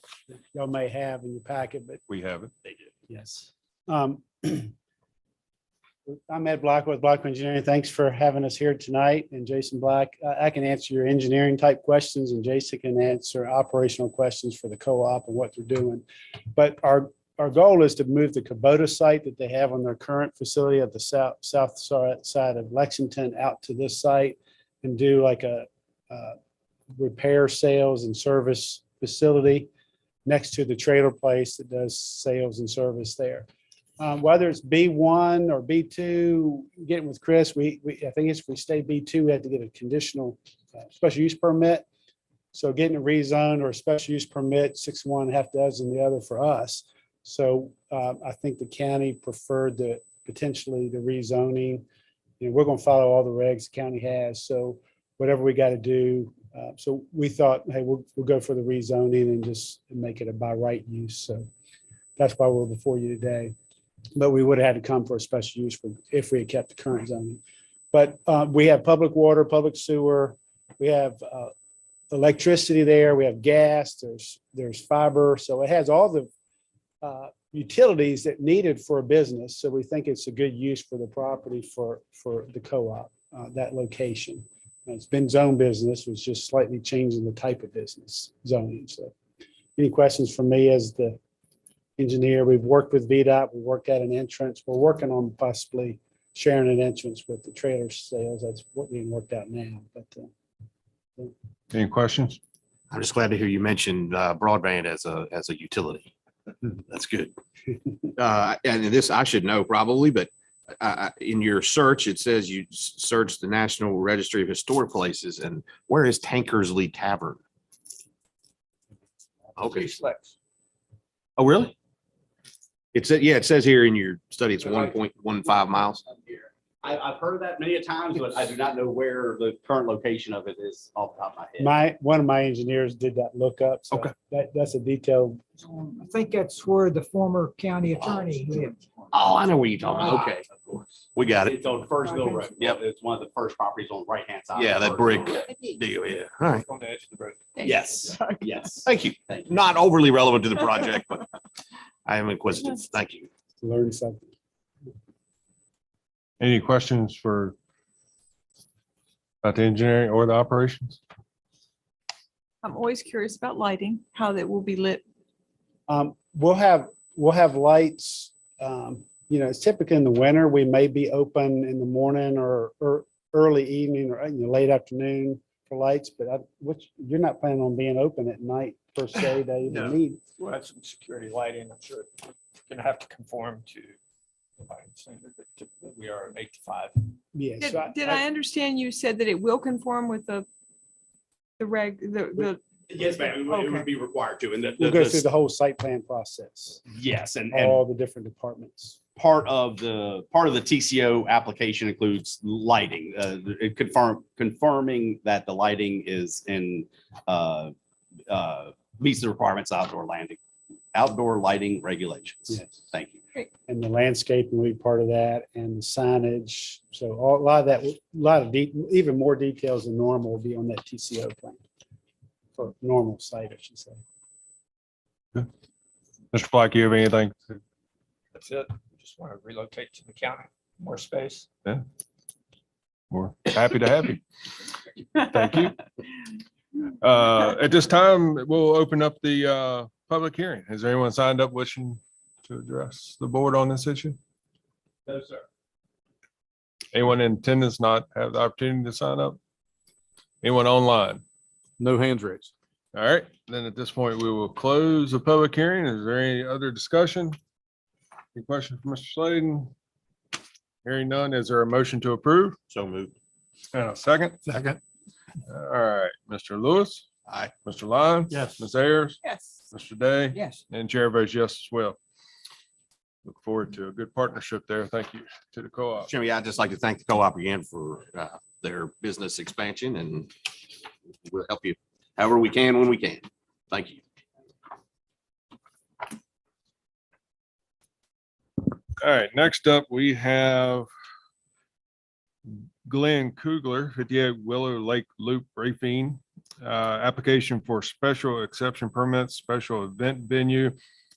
Speaker 13: Y'all may have in your packet, but
Speaker 2: We have it.
Speaker 10: They do.
Speaker 13: yes. I'm Ed Black with Black Engineering. Thanks for having us here tonight. And Jason Black, I can answer your engineering type questions and Jason can answer operational questions for the co-op and what they're doing. But our goal is to move the Kubota site that they have on their current facility at the south side of Lexington out to this site and do like a repair, sales and service facility next to the trailer place that does sales and service there. Whether it's B1 or B2, getting with Chris, I think if we stay B2, we have to get a conditional special use permit. So getting a rezone or a special use permit, 6 1, half dozen the other for us. So I think the county preferred potentially the rezoning. You know, we're going to follow all the regs the county has. So whatever we got to do. So we thought, hey, we'll go for the rezoning and just make it a by right use. So that's why we're before you today. But we would have had to come for a special use if we had kept the current zoning. But we have public water, public sewer. We have electricity there. We have gas. There's fiber. So it has all the utilities that needed for a business. So we think it's a good use for the property for the co-op, that location. It's been zone business, was just slightly changing the type of business zoning. So any questions from me as the engineer? We've worked with VDOT, we worked at an entrance. We're working on possibly sharing an entrance with the trailer sales. That's what being worked out now. But
Speaker 2: Any questions?
Speaker 12: I'm just glad to hear you mentioned broadband as a utility. That's good. And this I should know probably, but in your search, it says you searched the National Registry of Historic Places. And where is Tankersley Tavern? Okay. Oh, really? It says here in your study, it's 1.15 miles.
Speaker 10: I've heard of that many a times, but I do not know where the current location of it is off the top of my head.
Speaker 13: one of my engineers did that lookup. So
Speaker 12: Okay.
Speaker 13: that's a detailed.
Speaker 4: I think that's where the former county attorney lived.
Speaker 12: Oh, I know what you're talking about. Okay.
Speaker 10: Of course.
Speaker 12: We got it.
Speaker 10: It's on the first Mill Road.
Speaker 12: Yep.
Speaker 10: It's one of the first properties on the right-hand side.
Speaker 12: Yeah,
Speaker 10: of the
Speaker 12: that
Speaker 10: first Mill
Speaker 12: brick
Speaker 10: Road.
Speaker 12: deal. Yeah. All right.
Speaker 11: On the edge of the road.
Speaker 10: Yes, yes.
Speaker 12: Thank you.
Speaker 10: Thank you.
Speaker 12: Not overly relevant to the project, but I am inquisitive. Thank you.
Speaker 13: Learn something.
Speaker 2: Any questions for about the engineering or the operations?
Speaker 3: I'm always curious about lighting, how that will be lit.
Speaker 13: We'll have lights. It's typically in the winter, we may be open in the morning or early evening or late afternoon for lights, but you're not planning on being open at night per se, to even
Speaker 11: No.
Speaker 13: need.
Speaker 11: We'll have some security lighting. I'm sure it's gonna have to conform to the lighting standard that typically we are 8 to 5.
Speaker 13: Yeah.
Speaker 3: Did,
Speaker 13: so
Speaker 3: did I understand you said that it will conform with the
Speaker 10: Yes, ma'am. It
Speaker 3: Okay.
Speaker 10: would be required to. And
Speaker 13: We'll go through the whole site plan process,
Speaker 10: yes, and
Speaker 13: all the different departments.
Speaker 10: part of the TCO application includes lighting, it confirming that the lighting is in, meets the requirements of outdoor lighting regulations.
Speaker 13: Yes.
Speaker 10: Thank you.
Speaker 13: And the landscaping will be part of that and the signage. So a lot of even more details than normal will be on that TCO plan. For normal site, I should say.
Speaker 2: Mr. Black, you have anything?
Speaker 11: That's it. Just want to relocate to the county, more space.
Speaker 2: We're happy to have you. Thank you. At this time, we'll open up the public hearing. Has there anyone signed up wishing to address the board on this issue?
Speaker 11: No, sir.
Speaker 2: Anyone in attendance not have the opportunity to sign up? Anyone online?
Speaker 1: No hands raised.
Speaker 2: All right, then at this point, we will close the public hearing. Is there any other discussion? Any questions for Mr. Sladen? Hearing none, is there a motion to approve?
Speaker 12: So moved.
Speaker 2: And a second?
Speaker 5: Second.
Speaker 2: All right, Mr. Lewis?
Speaker 12: Aye.
Speaker 2: Mr. Lyons?
Speaker 5: Yes.
Speaker 2: Ms. Ayers?
Speaker 3: yes.
Speaker 2: Mr. Day?
Speaker 4: Yes.
Speaker 2: And chair votes yes as well. Look forward to a good partnership there. Thank you to the co-op.
Speaker 12: Jimmy, I'd just like to thank the co-op again for their business expansion, and we'll help you however we can when we can. Thank you.
Speaker 2: All right, next up, we have Glenn Kugler, 58 Willow Lake Loop Briefing, application for special exception permits, special event venue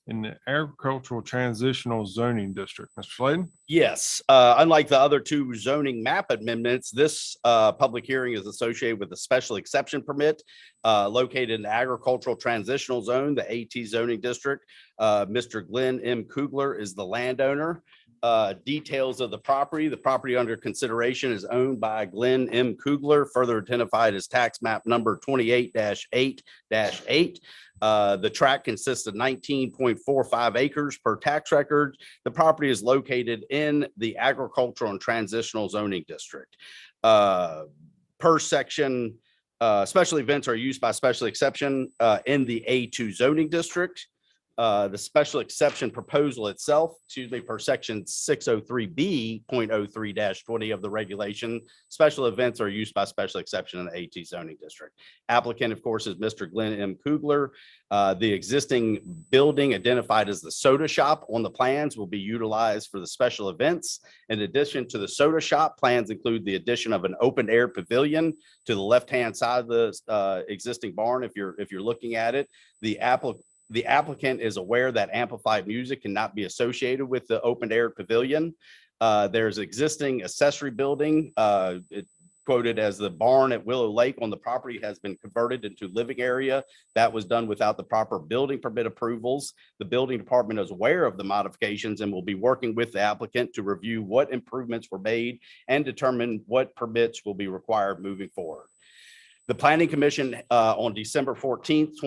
Speaker 2: in the agricultural transitional zoning district. Mr. Sladen?
Speaker 10: Yes, unlike the other two zoning map amendments, this public hearing is associated with a special exception permit located in the agricultural transitional zone, the AT zoning district. Mr. Glenn M. Kugler is the landowner. Details of the property under consideration is owned by Glenn M. Kugler, further identified as tax map number 28-8-8. The tract consists of 19.45 acres per tax record. The property is located in the agricultural and transitional zoning district. Per section, special events are used by special exception in the A2 zoning district. The special exception proposal itself, per section 603B.03-20 of the regulation, special events are used by special exception in the AT zoning district. Applicant, of course, is Mr. Glenn M. Kugler. The existing building identified as the soda shop on the plans will be utilized for the special events. In addition to the soda shop, plans include the addition of an open air pavilion to the left-hand side of the existing barn. If you're looking at it, the applicant is aware that amplified music cannot be associated with the open air pavilion. There's existing accessory building, quoted as the barn at Willow Lake on the property has been converted into living area. That was done without the proper building permit approvals. The building department is aware of the modifications and will be working with the applicant to review what improvements were made and determine what permits will be required moving forward. The Planning Commission on December 14th,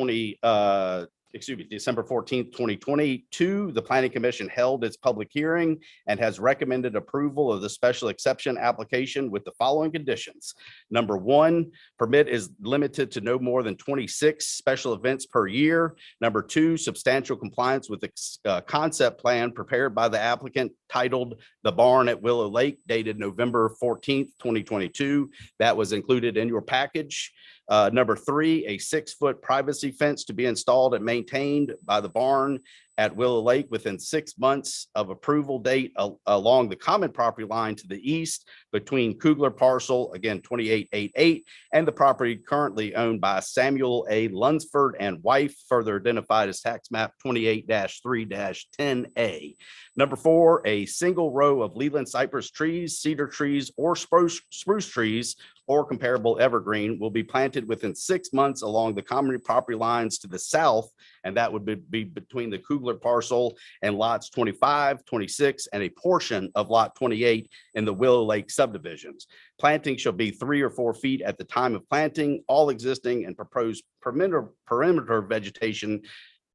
Speaker 10: 2022, the Planning Commission held its public hearing and has recommended approval of the special exception application with the following conditions. Number one, permit is limited to no more than 26 special events per year. Number two, substantial compliance with the concept plan prepared by the applicant titled The Barn at Willow Lake, dated November 14th, 2022. That was included in your package. Number three, a 6-foot privacy fence to be installed and maintained by the barn at Willow Lake within 6 months of approval date along the common property line to the east between Kugler parcel, again, 2888, and the property currently owned by Samuel A. Lunsford and wife, further identified as tax map 28-3-10A. Number 4, a single row of Leland cypress trees, cedar trees, or spruce trees or comparable evergreen will be planted within 6 months along the common property lines to the south, and that would be between the Kugler parcel and lots 25, 26, and a portion of lot 28 in the Willow Lake subdivisions. Planting shall be 3 or 4 feet at the time of planting. All existing and proposed perimeter vegetation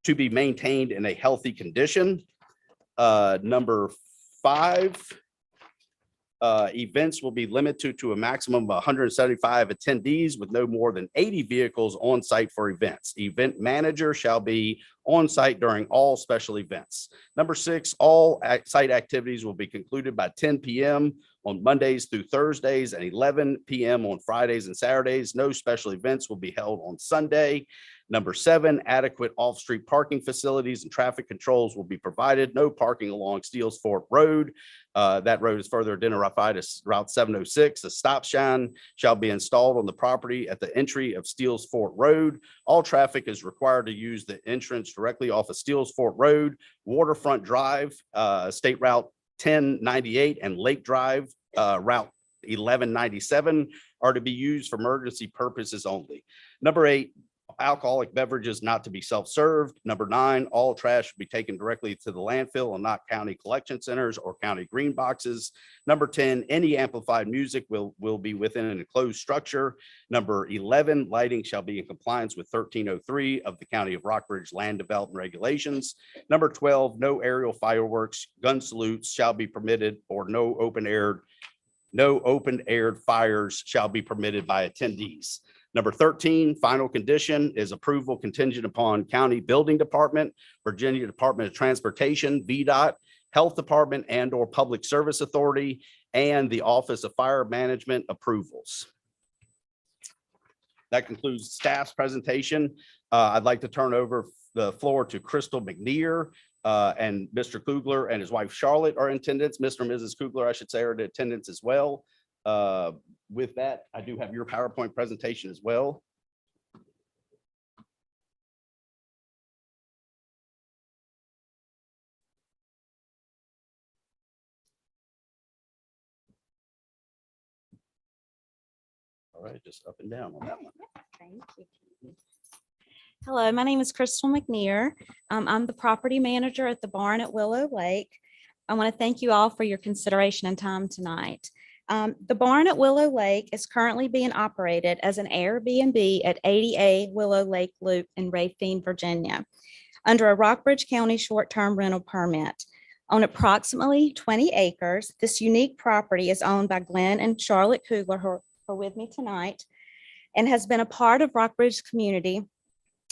Speaker 10: to be maintained in a healthy condition. Number 5, events will be limited to a maximum of 175 attendees with no more than 80 vehicles on site for events. Event manager shall be on site during all special events. Number 6, all site activities will be concluded by 10 p.m. on Mondays through Thursdays and 11 p.m. on Fridays and Saturdays. No special events will be held on Sunday. Number 7, adequate off-street parking facilities and traffic controls will be provided. No parking along Steels Fort Road. That road is further identified as Route 706. A stop sign shall be installed on the property at the entry of Steels Fort Road. All traffic is required to use the entrance directly off of Steels Fort Road, Waterfront Drive, State Route 1098, and Lake Drive, Route 1197 are to be used for emergency purposes only. Number 8, alcoholic beverages not to be self-served. Number 9, all trash should be taken directly to the landfill and not county collection centers or county green boxes. Number 10, any amplified music will be within an enclosed structure. Number 11, lighting shall be in compliance with 1303 of the County of Rockbridge Land Development Regulations. Number 12, no aerial fireworks, gun salutes shall be permitted, or no open-aired fires shall be permitted by attendees. Number 13, final condition is approval contingent upon County Building Department, Virginia Department of Transportation, VDOT, Health Department, and/or Public Service Authority, and the Office of Fire Management approvals. That concludes staff's presentation. I'd like to turn over the floor to Crystal McNear, and Mr. Kugler and his wife Charlotte are in attendance. Mr. and Mrs. Kugler, I should say, are in attendance as well. With that, I do have your PowerPoint presentation as well. All right, just up and down on that one.
Speaker 14: Thank you. Hello, my name is Crystal McNear. I'm the property manager at the barn at Willow Lake. I want to thank you all for your consideration and time tonight. The barn at Willow Lake is currently being operated as an Airbnb at 80A Willow Lake Loop in Racine, Virginia, under a Rockbridge County short-term rental permit. On approximately 20 acres, this unique property is owned by Glenn and Charlotte Kugler, who are with me tonight, and has been a part of Rockbridge community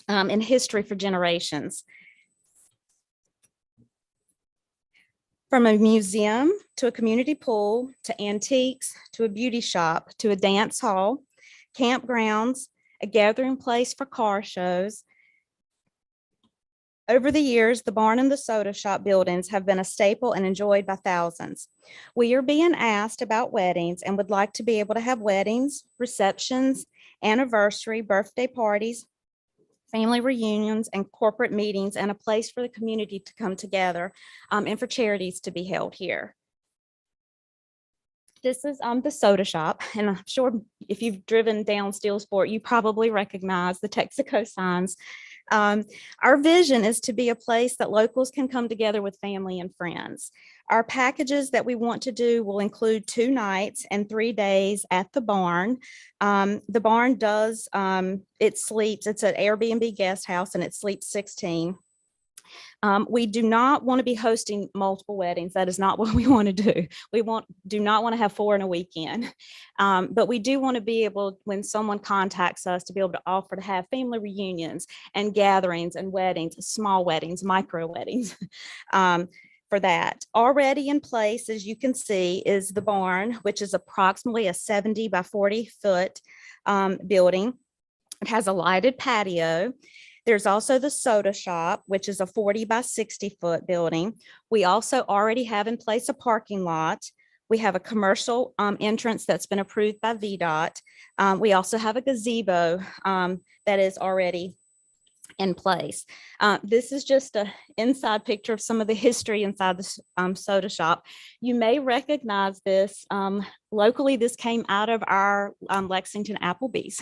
Speaker 14: in history for generations. From a museum to a community pool, to antiques, to a beauty shop, to a dance hall, campgrounds, a gathering place for car shows. Over the years, the barn and the soda shop buildings have been a staple and enjoyed by thousands. We are being asked about weddings and would like to be able to have weddings, receptions, anniversary, birthday parties, family reunions, and corporate meetings, and a place for the community to come together and for charities to be held here. This is the soda shop, and I'm sure if you've driven down Steelsport, you probably recognize the Texaco signs. Our vision is to be a place that locals can come together with family and friends. Our packages that we want to do will include 2 nights and 3 days at the barn. The barn does, it's an Airbnb guest house and it sleeps 16. We do not want to be hosting multiple weddings. That is not what we want to do. We do not want to have 4 in a weekend. But we do want to be able, when someone contacts us, to be able to offer to have family reunions and gatherings and weddings, small weddings, micro weddings. For that. Already in place, as you can see, is the barn, which is approximately a 70 by 40 foot building. It has a lighted patio. There's also the soda shop, which is a 40 by 60-foot building. We also already have in place a parking lot. We have a commercial entrance that's been approved by VDOT. We also have a gazebo that is already in place. This is just an inside picture of some of the history inside the soda shop. You may recognize this. Locally, this came out of our Lexington Applebee's.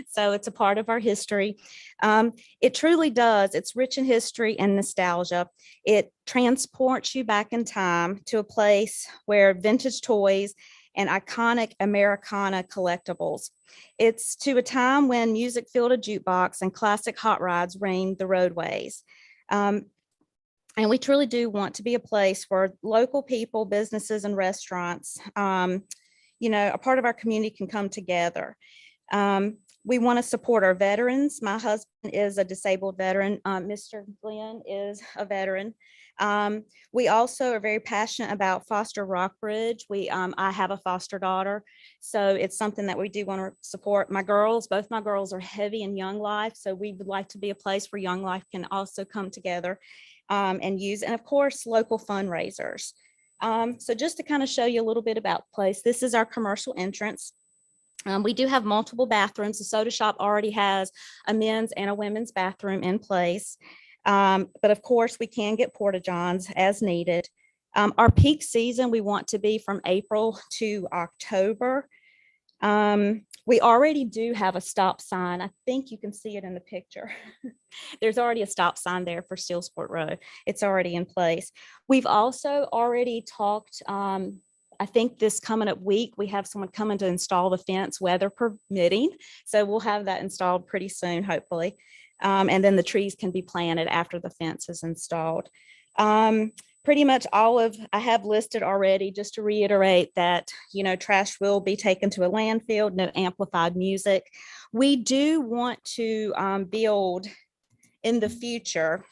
Speaker 14: So it's a part of our history. It truly does. It's rich in history and nostalgia. It transports you back in time to a place where vintage toys and iconic Americana collectibles. It's to a time when music filled a jukebox and classic hot rods reigned the roadways. And we truly do want to be a place where local people, businesses, and restaurants, a part of our community can come together. We want to support our veterans. My husband is a disabled veteran. Mr. Glenn is a veteran. We also are very passionate about foster Rockbridge. I have a foster daughter, so it's something that we do want to support. Both my girls are heavy in Young Life, so we would like to be a place where Young Life can also come together and use, and of course, local fundraisers. So just to kind of show you a little bit about the place, this is our commercial entrance. We do have multiple bathrooms. The soda shop already has a men's and a women's bathroom in place. But of course, we can get porta johns as needed. Our peak season, we want to be from April to October. We already do have a stop sign. I think you can see it in the picture. There's already a stop sign there for Steelsport Road. It's already in place. We've also already talked, I think this coming up week, we have someone coming to install the fence, weather permitting. So we'll have that installed pretty soon, hopefully. And then the trees can be planted after the fence is installed. Pretty much I have listed already, just to reiterate that, trash will be taken to a landfill, no amplified music. We do want to build in the future.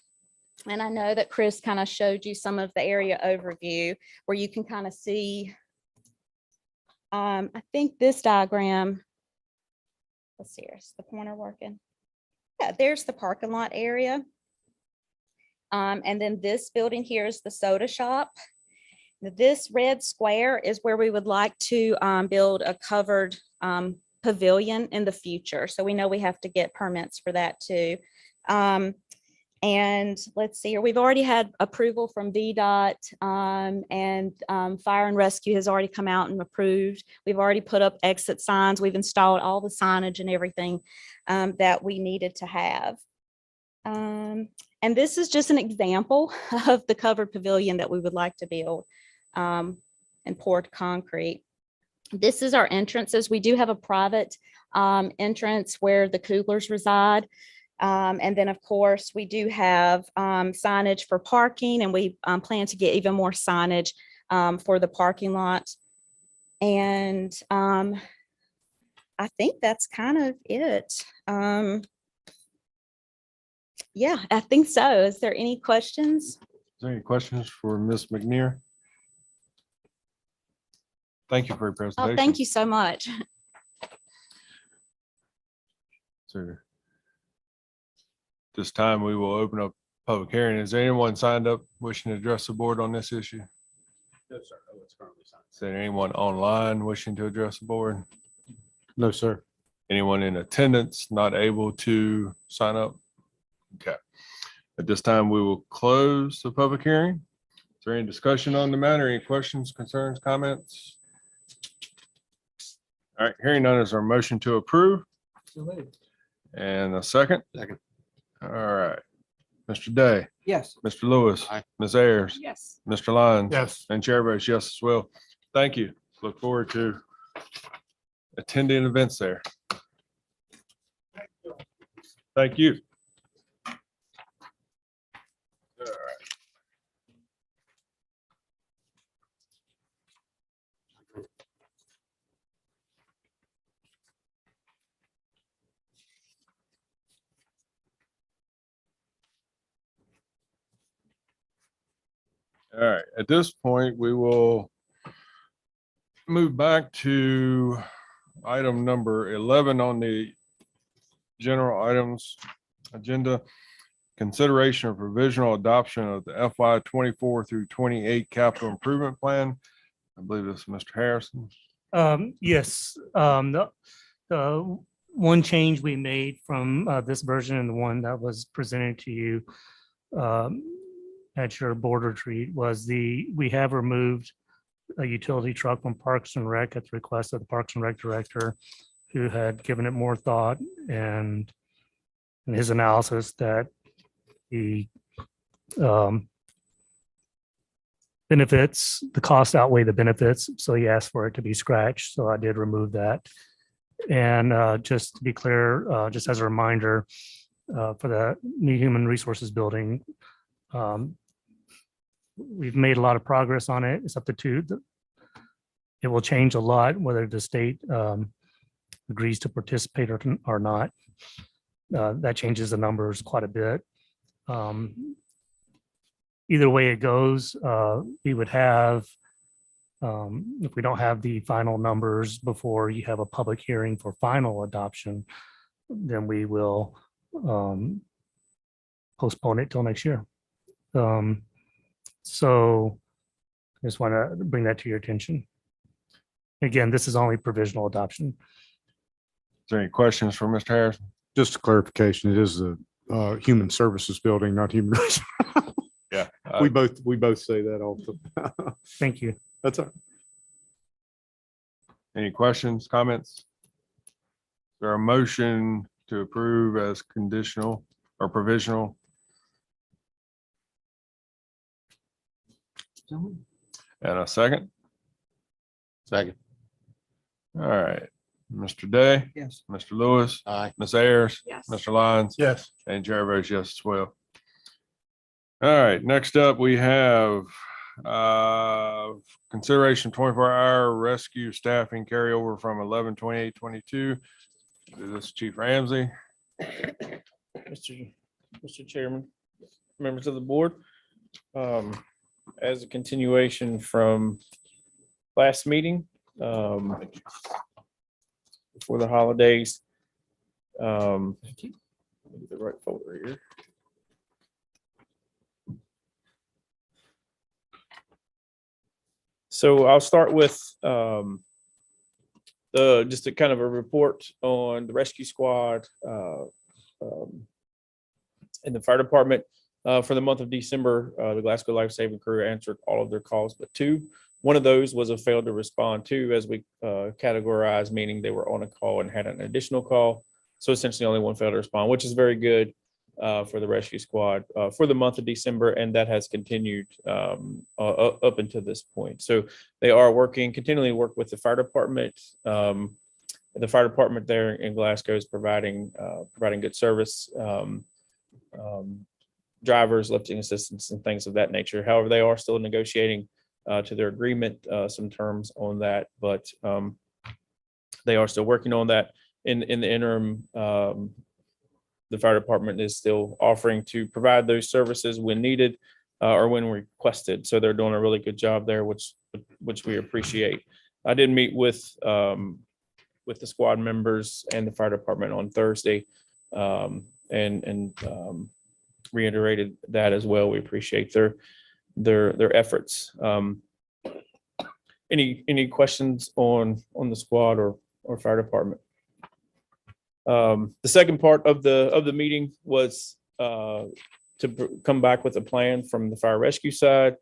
Speaker 14: And I know that Chris kind of showed you some of the area overview where you can kind of see, I think this diagram, let's see, is the pointer working? Yeah, there's the parking lot area. And then this building here is the soda shop. This red square is where we would like to build a covered pavilion in the future. So we know we have to get permits for that too. And let's see here, we've already had approval from VDOT and Fire and Rescue has already come out and approved. We've already put up exit signs. We've installed all the signage and everything that we needed to have. And this is just an example of the covered pavilion that we would like to build and poured concrete. This is our entrances. We do have a private entrance where the coolers reside. And then, of course, we do have signage for parking, and we plan to get even more signage for the parking lot. And I think that's kind of it. Yeah, I think so. Is there any questions?
Speaker 2: Is there any questions for Ms. McNear? Thank you for your presentation.
Speaker 14: Oh, thank you so much.
Speaker 2: So this time we will open up public hearing. Is there anyone signed up wishing to address the board on this issue?
Speaker 12: No, sir. Oh, it's currently signed.
Speaker 2: Is there anyone online wishing to address the board?
Speaker 1: No, sir.
Speaker 2: Anyone in attendance not able to sign up? Okay. At this time, we will close the public hearing. Is there any discussion on the matter? Any questions, concerns, comments? All right, hearing none, is there a motion to approve? And a second?
Speaker 12: Second.
Speaker 2: All right. Mr. Day,
Speaker 4: Yes.
Speaker 2: Mr. Lewis,
Speaker 12: Aye.
Speaker 2: Ms. Ayers,
Speaker 3: Yes.
Speaker 2: Mr. Lyons.
Speaker 5: Yes.
Speaker 2: And Chair votes yes as well. Thank you. Look forward to attending events there. Thank you. All right. All right, at this point, we will move back to item number 11 on the general items. agenda. Consideration of provisional adoption of the FY 24 through 28 capital improvement plan. I believe this is Mr. Harrison.
Speaker 8: Yes, the one change we made from this version and the one that was presented to you at your board retreat was we have removed a utility truck from Parks and Rec at the request of the Parks and Rec director, who had given it more thought, and in his analysis that the benefits, the costs outweigh the benefits. So he asked for it to be scratched. So I did remove that. And just to be clear, just as a reminder, for the new human resources building, we've made a lot of progress on it. It's up to 2. It will change a lot whether the state agrees to participate or not. That changes the numbers quite a bit. Either way it goes, we would have, if we don't have the final numbers before you have a public hearing for final adoption, then we will postpone it till next year. So I just want to bring that to your attention. Again, this is only provisional adoption.
Speaker 2: Is there any questions for Mr. Harrison?
Speaker 1: Just a clarification, it is the human services building, not human.
Speaker 2: Yeah.
Speaker 1: We both say that all the time.
Speaker 8: Thank you.
Speaker 1: That's all right.
Speaker 2: Any questions, comments? Is there a motion to approve as conditional or provisional? And a second?
Speaker 12: Second.
Speaker 2: All right. Mr. Day,
Speaker 4: Yes.
Speaker 2: Mr. Lewis,
Speaker 12: Aye.
Speaker 2: Ms. Ayers,
Speaker 9: Yes.
Speaker 2: Mr. Lyons,
Speaker 5: Yes.
Speaker 2: and Chair votes yes as well. All right, next up, we have consideration 24-hour rescue staffing carryover from 11/28/22. This is Chief Ramsey.
Speaker 11: Mr. Chairman, members of the board, as a continuation from last meeting, before the holidays. Let me get the right folder here. So I'll start with just a kind of a report on the rescue squad and the fire department. For the month of December, the Glasgow Life Saving Crew answered all of their calls but 2. One of those was a failed to respond to, as we categorized, meaning they were on a call and had an additional call. So essentially only one failed to respond, which is very good for the rescue squad for the month of December. And that has continued up until this point. So they are continually work with the fire department. The fire department there in Glasgow is providing good service. Drivers, lifting assistants, and things of that nature. However, they are still negotiating to their agreement, some terms on that, but they are still working on that. In the interim, the fire department is still offering to provide those services when needed or when requested. So they're doing a really good job there, which we appreciate. I did meet with the squad members and the fire department on Thursday, and reiterated that as well. We appreciate their efforts. Any questions on the squad or fire department? The second part of the meeting was to come back with a plan from the fire rescue side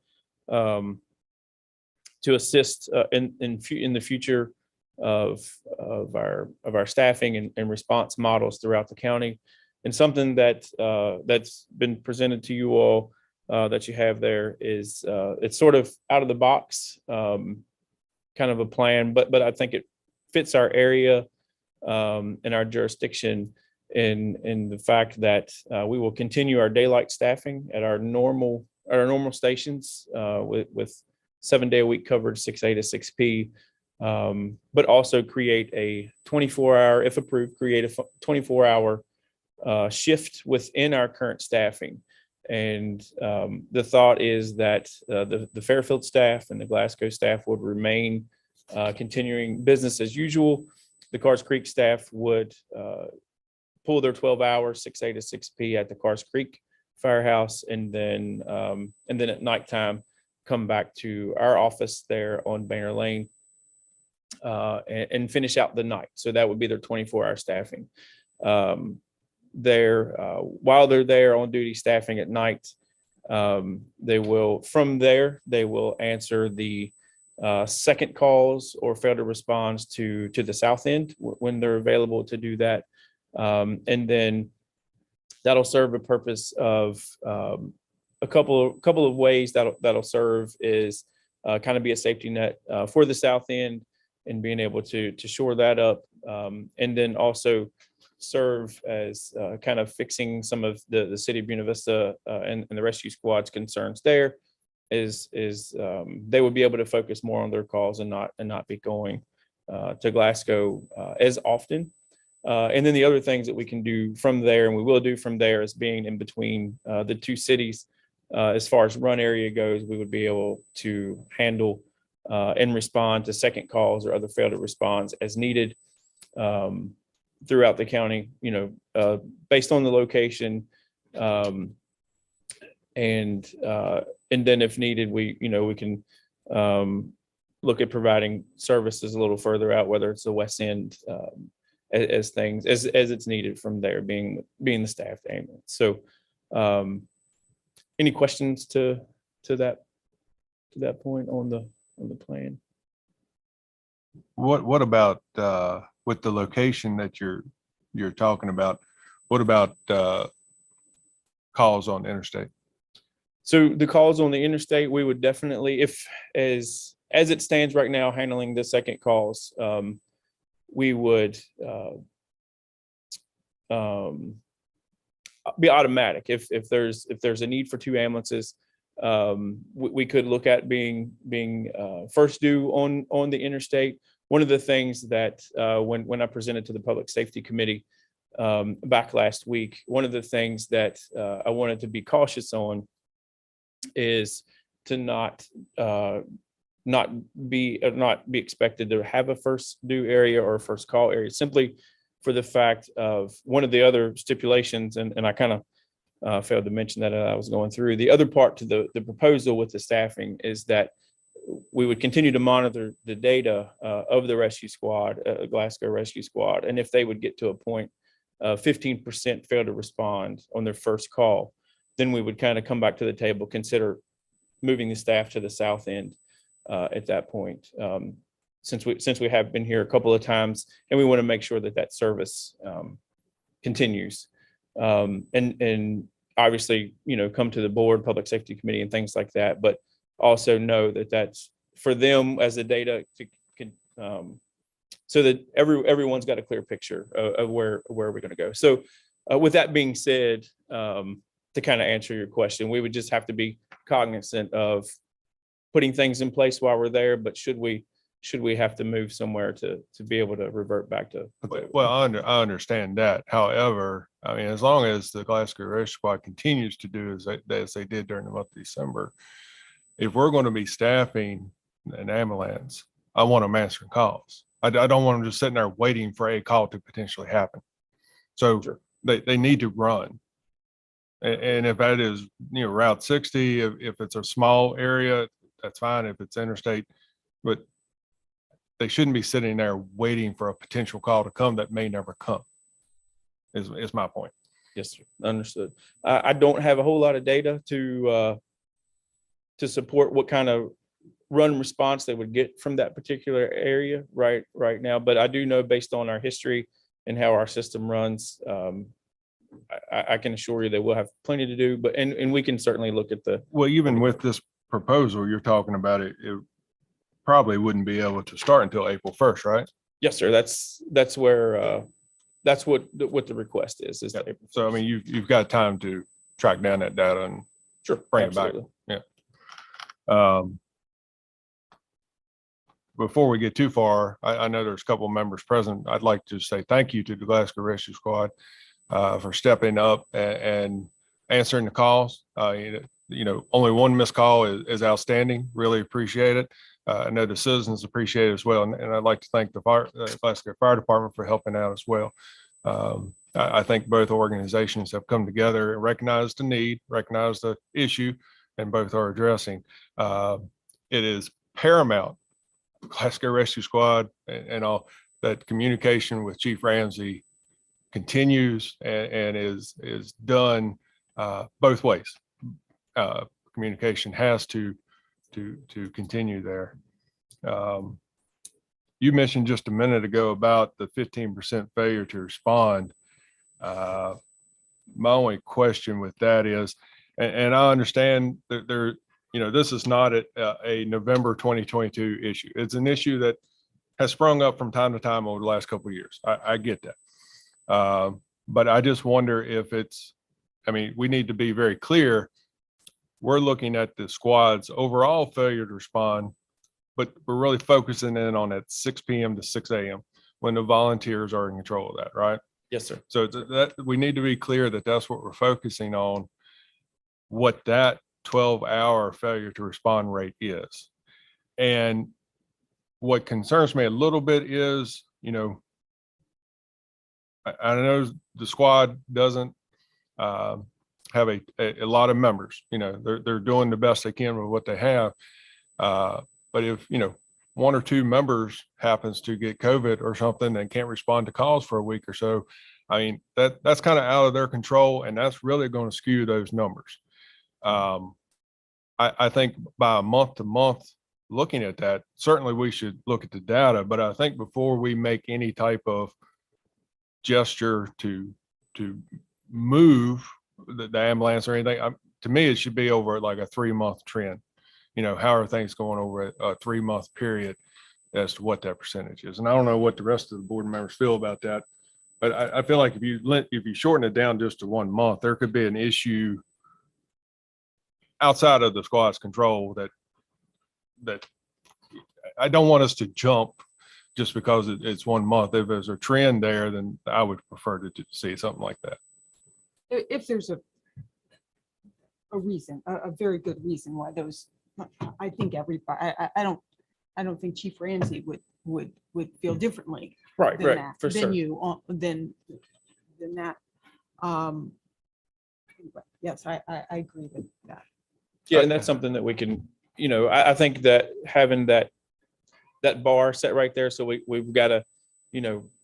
Speaker 11: to assist in the future of our staffing and response models throughout the county. And something that's been presented to you all that you have there is it's sort of out of the box kind of a plan, but I think it fits our area and our jurisdiction in the fact that we will continue our daylight staffing at our normal stations with 7-day-a-week coverage, 6A to 6P, but also create a 24-hour, if approved, create a 24-hour shift within our current staffing. And the thought is that the Fairfield staff and the Glasgow staff would remain continuing business as usual. The Carrs Creek staff would pull their 12 hours, 6A to 6P at the Cars Creek Firehouse, and then at nighttime, come back to our office there on Banner Lane and finish out the night. So that would be their 24-hour staffing. While they're there on duty staffing at night, they will answer the second calls or fail to respond to the south end when they're available to do that. And then that'll serve a purpose of a couple of ways that'll serve is kind of be a safety net for the south end and being able to shore that up. And then also serve as kind of fixing some of the city of Buena Vista and the rescue squad's concerns there is they would be able to focus more on their calls and not be going to Glasgow as often. And then the other things that we can do from there, and we will do from there, is being in between the two cities. As far as run area goes, we would be able to handle and respond to second calls or other fail to responds as needed throughout the county, based on the location. And then if needed, we can look at providing services a little further out, whether it's the west end, as it's needed from there, being the staffed ambulance. So any questions to that point on the plan?
Speaker 2: What about with the location that you're talking about? What about calls on interstate?
Speaker 11: So the calls on the interstate, we would definitely, as it stands right now, handling the second calls, we would be automatic. If there's a need for two ambulances, we could look at being first due on the interstate. One of the things that when I presented to the Public Safety Committee back last week, one of the things that I wanted to be cautious on is to not be expected to have a first due area or a first call area, simply for the fact of one of the other stipulations, and I kind of failed to mention that I was going through. The other part to the proposal with the staffing is that we would continue to monitor the data of the rescue squad, Glasgow Rescue Squad, and if they would get to a point of 15% fail to respond on their first call, then we would kind of come back to the table, consider moving the staff to the south end at that point. Since we have been here a couple of times, and we want to make sure that service continues. And obviously, come to the board, Public Safety Committee and things like that, but also know that that's for them as the data so that everyone's got a clear picture of where we're going to go. So with that being said, to kind of answer your question, we would just have to be cognizant of putting things in place while we're there, but should we have to move somewhere to be able to revert back to?
Speaker 2: Well, I understand that. However, I mean, as long as the Glasgow Rescue Squad continues to do as they did during the month of December, if we're going to be staffing an ambulance, I want them answering calls. I don't want them just sitting there waiting for a call to potentially happen. So sure, they need to run. And if that is, Route 60, if it's a small area, that's fine. If it's interstate, but they shouldn't be sitting there waiting for a potential call to come that may never come, is my point.
Speaker 11: Yes, sir. Understood. I don't have a whole lot of data to support what kind of run response they would get from that particular area right now. But I do know, based on our history and how our system runs, I can assure you that we'll have plenty to do, and we can certainly look at
Speaker 2: well, even with this proposal you're talking about, it probably wouldn't be able to start until April 1st, right?
Speaker 11: Yes, sir. That's where that's what the request is.
Speaker 2: Yep. April 1st. So I mean, you've got time to track down that data and
Speaker 11: sure,
Speaker 2: bring
Speaker 11: absolutely.
Speaker 2: it back. Yeah. Before we get too far, I know there's a couple of members present. I'd like to say thank you to the Glasgow Rescue Squad for stepping up and answering the calls. Only one missed call is outstanding. Really appreciate it. I know the citizens appreciate it as well. And I'd like to thank the Glasgow Fire Department for helping out as well. I think both organizations have come together and recognized the need, recognized the issue, and both are addressing. It is paramount, Glasgow Rescue Squad and all, that communication with Chief Ramsey continues and is done both ways. Communication has to continue there. You mentioned just a minute ago about the 15% failure to respond. My only question with that is, and I understand that there, this is not a November 2022 issue. It's an issue that has sprung up from time to time over the last couple of years. I get that. But I just wonder if we need to be very clear. We're looking at the squad's overall failure to respond, but we're really focusing in on at 6 p.m. to 6 a.m. when the volunteers are in control of that, right?
Speaker 11: Yes, sir.
Speaker 2: So that we need to be clear that that's what we're focusing on, what that 12-hour failure to respond rate is. And what concerns me a little bit is, I know the squad doesn't have a lot of members. They're doing the best they can with what they have. But if, one or two members happens to get COVID or something and can't respond to calls for a week or so, that's kind of out of their control, and that's really going to skew those numbers. I think by month to month looking at that, certainly we should look at the data, but I think before we make any type of gesture to move the ambulance or anything, to me, it should be over like a 3-month trend. How are things going over a 3-month period as to what that percentage is? And I don't know what the rest of the board members feel about that, but I feel like if you shorten it down just to 1 month, there could be an issue outside of the squad's control that I don't want us to jump just because it's 1 month. If there's a trend there, then I would prefer to see something like that.
Speaker 3: If there's a reason, a very good reason why those, I think everybody, I don't think Chief Ramsey would feel differently.
Speaker 11: Right,
Speaker 3: than
Speaker 11: right,
Speaker 3: that,
Speaker 11: for
Speaker 3: than
Speaker 11: sure.
Speaker 3: you, than that. Yes, I agree with that.
Speaker 11: Yeah, and that's something that we can, I think that having that bar set right there, so we've got to,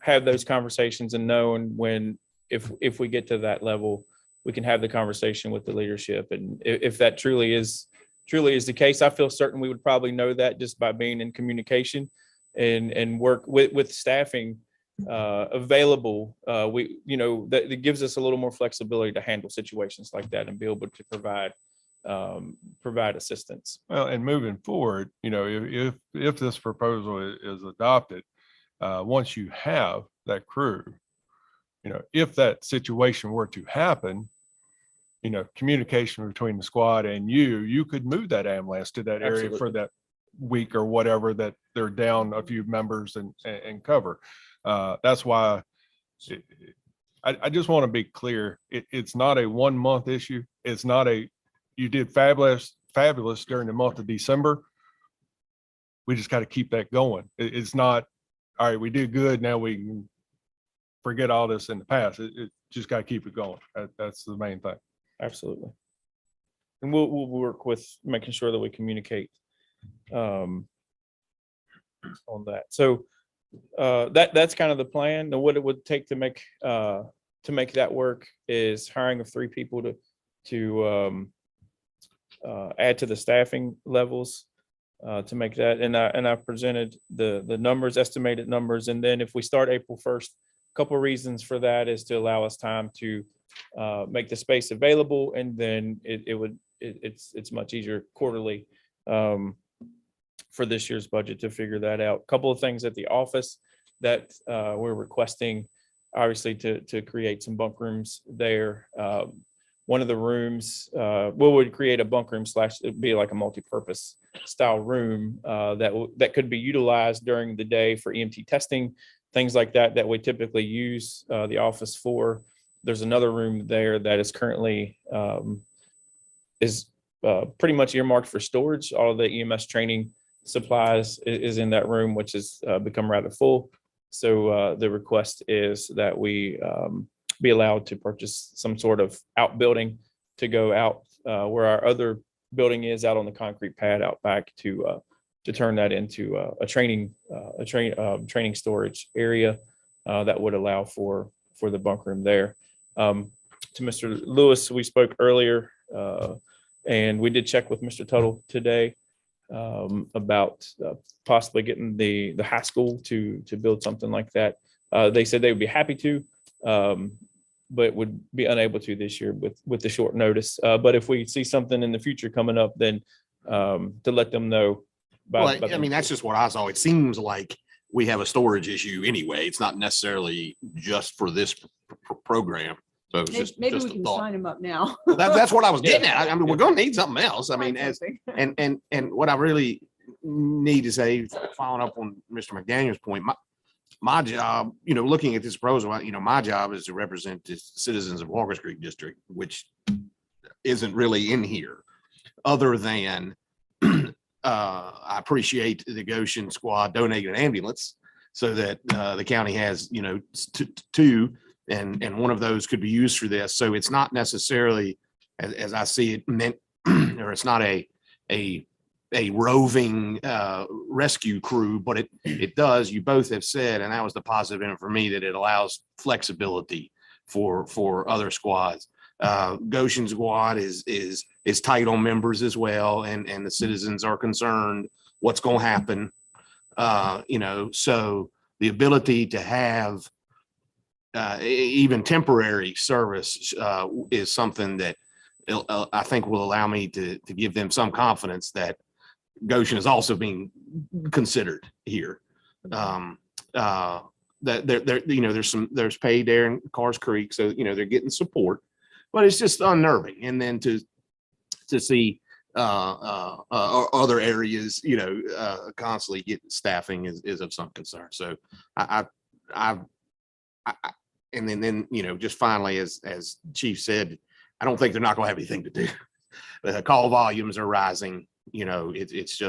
Speaker 11: have those conversations and knowing when, if we get to that level, we can have the conversation with the leadership. And if that truly is the case, I feel certain we would probably know that just by being in communication and work with staffing available. That gives us a little more flexibility to handle situations like that and be able to provide assistance.
Speaker 2: Well, and moving forward, if this proposal is adopted, once you have that crew, if that situation were to happen, communication between the squad and you could move that ambulance to that area for that week or whatever that they're down a few members and cover. That's why I just want to be clear. It's not a 1 month issue. It's not you did fabulous during the month of December. We just got to keep that going. It's not, all right, we did good. Now we can forget all this in the past. It just got to keep it going. That's the main thing.
Speaker 11: Absolutely. And we'll work with making sure that we communicate on that. So that's kind of the plan. Now, what it would take to make that work is hiring of 3 people to add to the staffing levels to make that. And I presented the numbers, estimated numbers. And then if we start April 1st, a couple of reasons for that is to allow us time to make the space available. And then it's much easier quarterly for this year's budget to figure that out. A couple of things at the office that we're requesting, obviously, to create some bunk rooms there. One of the rooms, we would create a bunk room / it'd be like a multi-purpose style room that could be utilized during the day for EMT testing, things like that we typically use the office for. There's another room there that is currently pretty much earmarked for storage. All of the EMS training supplies is in that room, which has become rather full. So the request is that we be allowed to purchase some sort of outbuilding to go out where our other building is out on the concrete pad out back to turn that into a training storage area that would allow for the bunk room there. To Mr. Lewis, we spoke earlier, and we did check with Mr. Tuttle today about possibly getting the high school to build something like that. They said they would be happy to, but would be unable to this year with the short notice. But if we see something in the future coming up, then to let them know.
Speaker 12: Well, I mean, that's just what I saw. It seems like we have a storage issue anyway. It's not necessarily just for this program. So it's just
Speaker 3: Maybe
Speaker 12: just
Speaker 3: we
Speaker 12: a
Speaker 3: can
Speaker 12: thought.
Speaker 3: sign them up now.
Speaker 12: Well, that's what I was
Speaker 11: Yeah.
Speaker 12: getting at. I mean, we're going to need something else. I mean,
Speaker 3: Find
Speaker 12: as
Speaker 3: something.
Speaker 12: and what I really need to say, following up on Mr. McDaniel's point, my job, looking at this proposal, my job is to represent the citizens of Walker's Creek District, which isn't really in here, other than I appreciate the Goshen squad donating an ambulance so that the county has, two, and one of those could be used for this. So it's not necessarily, as I see it, meant, or it's not a roving rescue crew, but it does, you both have said, and that was the positive end for me, that it allows flexibility for other squads. Goshen squad is tight on members as well, and the citizens are concerned what's going to happen. So the ability to have even temporary service is something that I think will allow me to give them some confidence that Goshen is also being considered here. That there's pay there in Cars Creek, so they're getting support, but it's just unnerving. And then to see other areas, constantly getting staffing is of some concern. So and then just finally, as Chief said, I don't think they're not going to have anything to do. The call volumes are rising. It's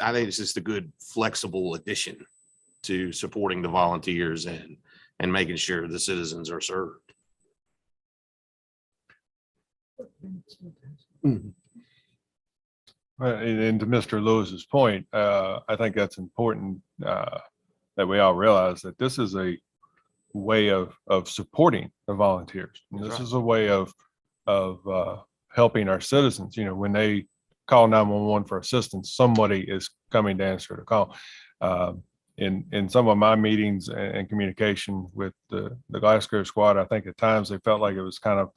Speaker 12: I think it's just a good flexible addition to supporting the volunteers and making sure the citizens are served.
Speaker 2: And to Mr. Lewis's point, I think that's important that we all realize that this is a way of supporting the volunteers. And this is a way of helping our citizens. When they call 911 for assistance, somebody is coming to answer the call. In some of my meetings and communication with the Glasgow squad, I think at times they felt like it was kind of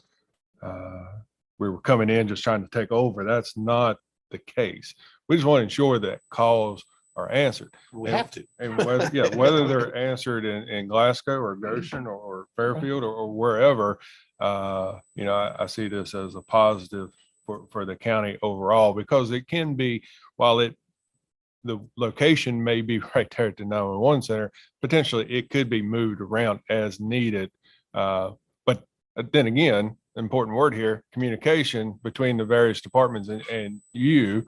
Speaker 2: we were coming in just trying to take over. That's not the case. We just want to ensure that calls are answered.
Speaker 12: We have to.
Speaker 2: And whether they're answered in Glasgow or Goshen or Fairfield or wherever, I see this as a positive for the county overall, because it can be, while the location may be right there at the 911 center, potentially it could be moved around as needed. But then again, important word here, communication between the various departments and you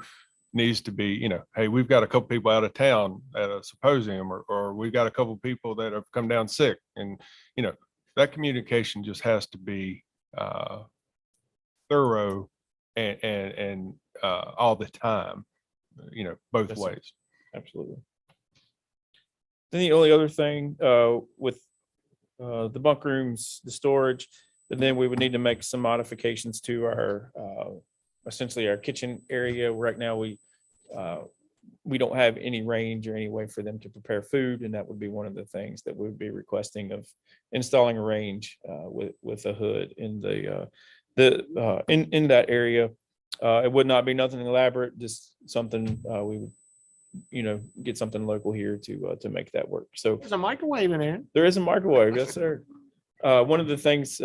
Speaker 2: needs to be, hey, we've got a couple people out of town at a symposium, or we've got a couple people that have come down sick. And, that communication just has to be thorough and all the time, both
Speaker 11: Yes,
Speaker 2: ways.
Speaker 11: Absolutely. Then the only other thing with the bunk rooms, the storage, and then we would need to make some modifications to our essentially our kitchen area. Right now, we don't have any range or any way for them to prepare food, and that would be one of the things that we would be requesting of installing a range with a hood in in that area. It would not be nothing elaborate, just something we would, get something local here to make that work. So
Speaker 12: There's a microwave in there.
Speaker 11: there is a microwave, yes, sir. One of the things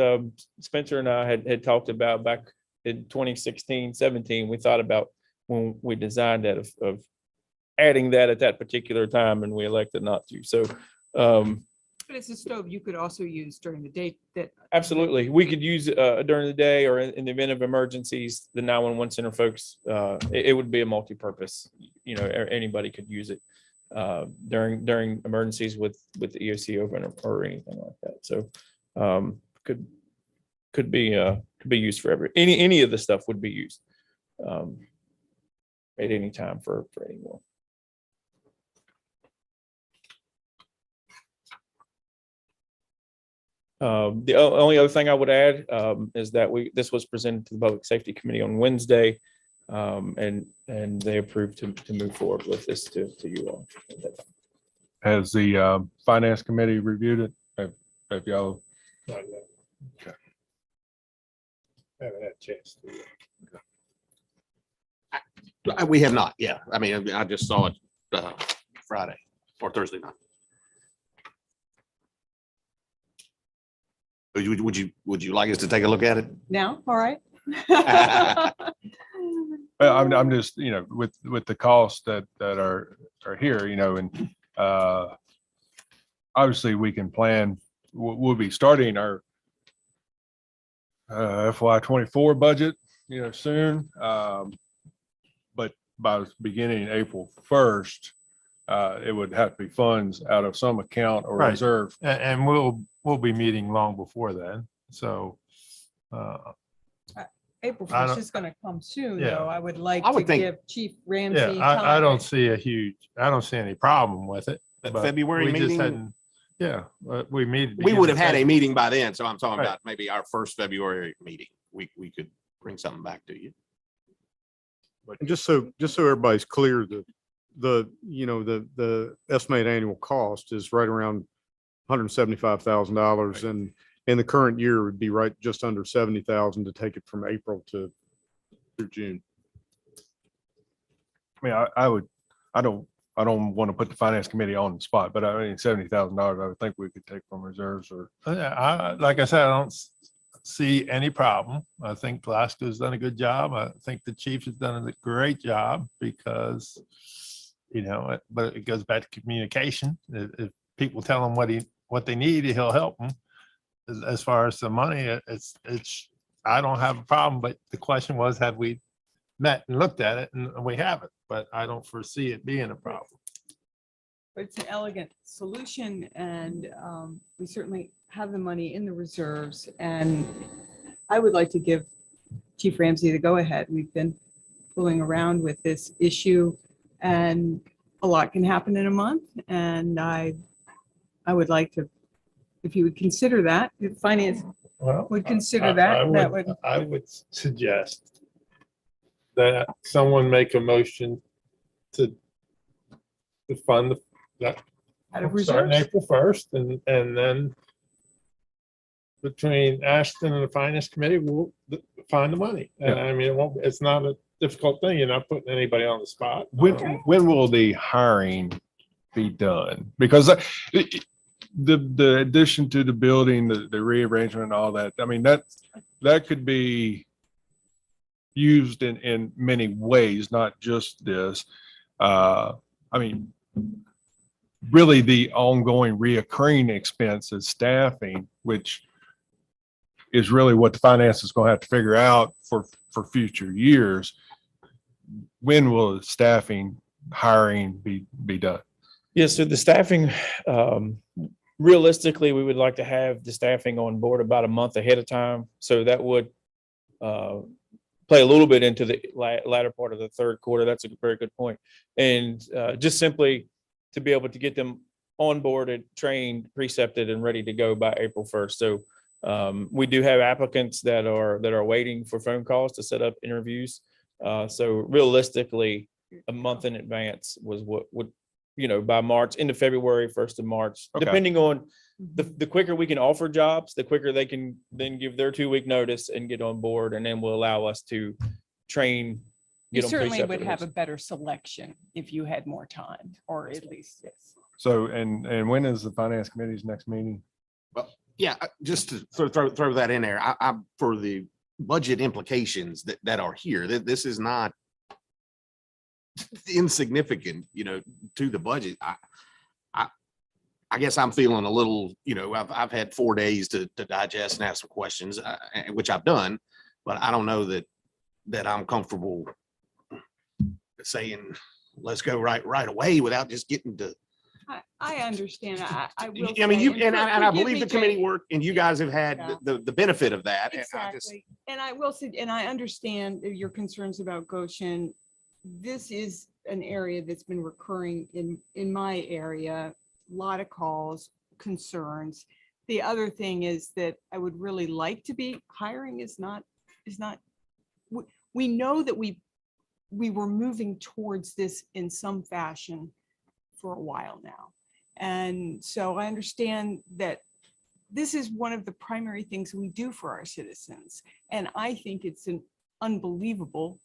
Speaker 11: Spencer and I had talked about back in 2016, 17, we thought about when we designed that of adding that at that particular time, and we elected not to. So
Speaker 3: But it's a stove you could also use during the day that.
Speaker 11: absolutely, we could use it during the day or in the event of emergencies, the 911 center folks, it would be a multi-purpose, anybody could use it. during emergencies with the EOC open or anything like that. So could be used for any of the stuff would be used at any time for anyone. The only other thing I would add is that this was presented to the Public Safety Committee on Wednesday, and they approved to move forward with this to you all.
Speaker 2: Has the finance committee reviewed it? Have y'all?
Speaker 5: Not yet.
Speaker 2: Okay.
Speaker 5: Haven't had a chance to.
Speaker 12: We have not, yeah. I mean, I just saw it Friday or Thursday night. Would you like us to take a look at it?
Speaker 3: Now, all right.
Speaker 2: I'm just, with the costs that are here, and obviously we can plan, we'll be starting our FY24 budget, soon. But by beginning April 1st, it would have to be funds out of some account or
Speaker 5: Right.
Speaker 2: reserve.
Speaker 5: And we'll be meeting long before then. So
Speaker 3: April
Speaker 5: I
Speaker 3: 1st
Speaker 5: don't-
Speaker 3: is going to come soon,
Speaker 5: Yeah.
Speaker 3: though. I would like
Speaker 12: I would
Speaker 3: to
Speaker 12: think-
Speaker 3: give Chief Ramsey
Speaker 5: yeah,
Speaker 3: time.
Speaker 5: I don't see any problem with it.
Speaker 12: That
Speaker 5: but
Speaker 12: February
Speaker 5: we just
Speaker 12: meeting?
Speaker 5: hadn't- Yeah, we meet.
Speaker 12: We would have had a meeting by then, so I'm talking
Speaker 5: Right.
Speaker 12: about maybe our first February meeting. We could bring something back to you.
Speaker 1: And just so everybody's clear, the estimated annual cost is right around $175,000, and in the current year would be right just under 70,000 to take it from April through June.
Speaker 2: I mean, I don't want to put the finance committee on the spot, but I mean, $70,000, I would think we could take from reserves or.
Speaker 5: Like I said, I don't see any problem. I think Glasgow's done a good job. I think the chief has done a great job because, but it goes back to communication. If people tell him what they need, he'll help them. As far as the money, I don't have a problem, but the question was, have we met and looked at it? And we haven't, but I don't foresee it being a problem.
Speaker 3: But it's an elegant solution, and we certainly have the money in the reserves. And I would like to give Chief Ramsey the go-ahead. We've been fooling around with this issue, and a lot can happen in a month. And I would like to, if you would consider that, if finance
Speaker 5: Well,
Speaker 3: would consider that, that would.
Speaker 5: I would suggest that someone make a motion to fund that
Speaker 3: Out of
Speaker 5: starting
Speaker 3: reserves?
Speaker 5: April 1st, and then between Ashton and the finance committee, we'll find the money. And I mean, it's not a difficult thing. You're not putting anybody on the spot.
Speaker 2: When will the hiring be done? Because the addition to the building, the rearrangement and all that, I mean, that could be used in many ways, not just this. I mean, really the ongoing reoccurring expense is staffing, which is really what the finance is going to have to figure out for future years. When will the staffing hiring be done?
Speaker 11: Yeah, so the staffing, realistically, we would like to have the staffing on board about a month ahead of time. So that would play a little bit into the latter part of the third quarter. That's a very good point. And just simply to be able to get them onboarded, trained, precepted, and ready to go by April 1st. So we do have applicants that are waiting for phone calls to set up interviews. So realistically, a month in advance was what would, by March, into February, 1st of March,
Speaker 2: Okay.
Speaker 11: depending on the quicker we can offer jobs, the quicker they can then give their 2-week notice and get on board, and then will allow us to train.
Speaker 3: You
Speaker 11: get them
Speaker 3: certainly would
Speaker 11: precepted.
Speaker 3: have a better selection if you had more time, or at least, yes.
Speaker 2: So, and when is the finance committee's next meeting?
Speaker 12: Yeah, just to throw that in there, I for the budget implications that are here, this is not insignificant, to the budget. I guess I'm feeling a little, I've had 4 days to digest and ask some questions, which I've done, but I don't know that I'm comfortable saying let's go right away without just getting to.
Speaker 3: I understand. I will.
Speaker 12: I mean,
Speaker 3: say,
Speaker 12: you, and I
Speaker 3: forgive
Speaker 12: believe
Speaker 3: me,
Speaker 12: the
Speaker 3: Jay.
Speaker 12: committee work and you guys have had
Speaker 3: Yeah.
Speaker 12: the benefit of that. And I just,
Speaker 3: Exactly. And I will say, and I understand your concerns about Goshen. This is an area that's been recurring in my area, a lot of calls, concerns. The other thing is that I would really like to be, hiring is not, we know that we were moving towards this in some fashion for a while now. And so I understand that this is one of the primary things we do for our citizens. And I think it's an unbelievable,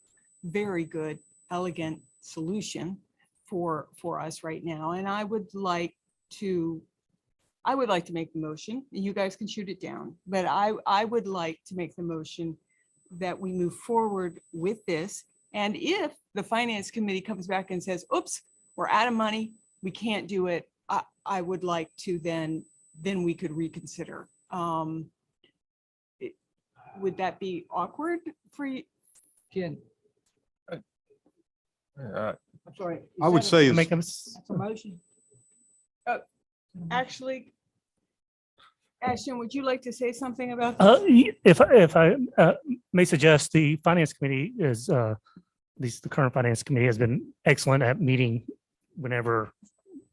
Speaker 3: very good, elegant solution for us right now. And I would like to make the motion. You guys can shoot it down, but I would like to make the motion that we move forward with this. And if the finance committee comes back and says, oops, we're out of money, we can't do it, I would like to then we could reconsider. Would that be awkward for you?
Speaker 4: Ken, I'm sorry.
Speaker 1: I would say
Speaker 8: Make
Speaker 1: it's-
Speaker 8: them,
Speaker 4: That's a motion.
Speaker 3: Actually, Ashton, would you like to say something about
Speaker 8: uh,
Speaker 3: this?
Speaker 8: if I may suggest, the finance committee is, at least the current finance committee has been excellent at meeting whenever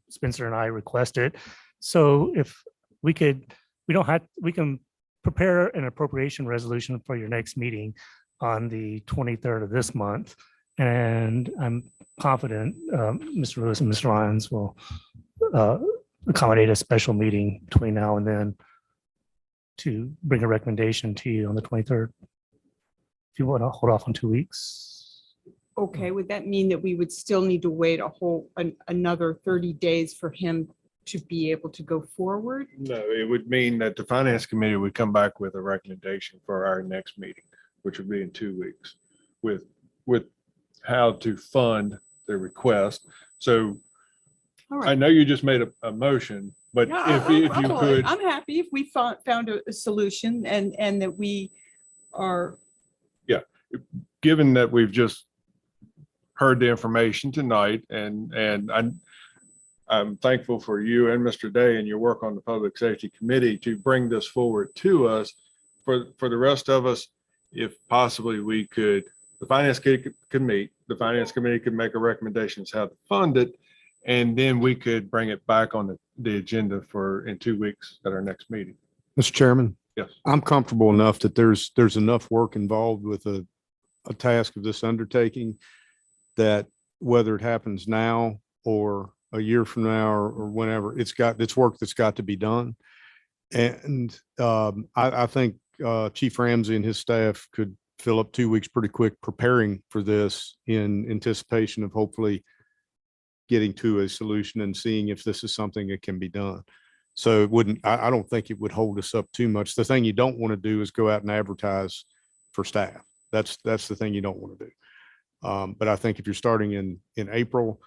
Speaker 8: Spencer and I request it. So if we could, we can prepare an appropriation resolution for your next meeting on the 23rd of this month. And I'm confident Mr. Lewis and Mr. Lyons will accommodate a special meeting between now and then to bring a recommendation to you on the 23rd. If you want to hold off on 2 weeks.
Speaker 3: Okay, would that mean that we would still need to wait another 30 days for him to be able to go forward?
Speaker 2: No, it would mean that the finance committee would come back with a recommendation for our next meeting, which would be in 2 weeks with how to fund the request. So
Speaker 3: All
Speaker 2: I
Speaker 3: right.
Speaker 2: know you just made a motion, but
Speaker 3: Yeah,
Speaker 2: if you
Speaker 3: I'm
Speaker 2: could,
Speaker 3: I'm happy if we found a solution and that we are,
Speaker 2: given that we've just heard the information tonight and I'm thankful for you and Mr. Day and your work on the Public Safety Committee to bring this forward to us. For the rest of us, if possibly we could, the finance committee could meet, the finance committee could make a recommendation as how to fund it. And then we could bring it back on the agenda in 2 weeks at our next meeting.
Speaker 1: Mr. Chairman,
Speaker 2: Yes.
Speaker 1: I'm comfortable enough that there's enough work involved with a task of this undertaking that whether it happens now or a year from now or whenever, it's work that's got to be done. And I think Chief Ramsey and his staff could fill up 2 weeks pretty quick preparing for this in anticipation of hopefully getting to a solution and seeing if this is something that can be done. So I don't think it would hold us up too much. The thing you don't want to do is go out and advertise for staff. That's the thing you don't want to do. But I think if you're starting in April,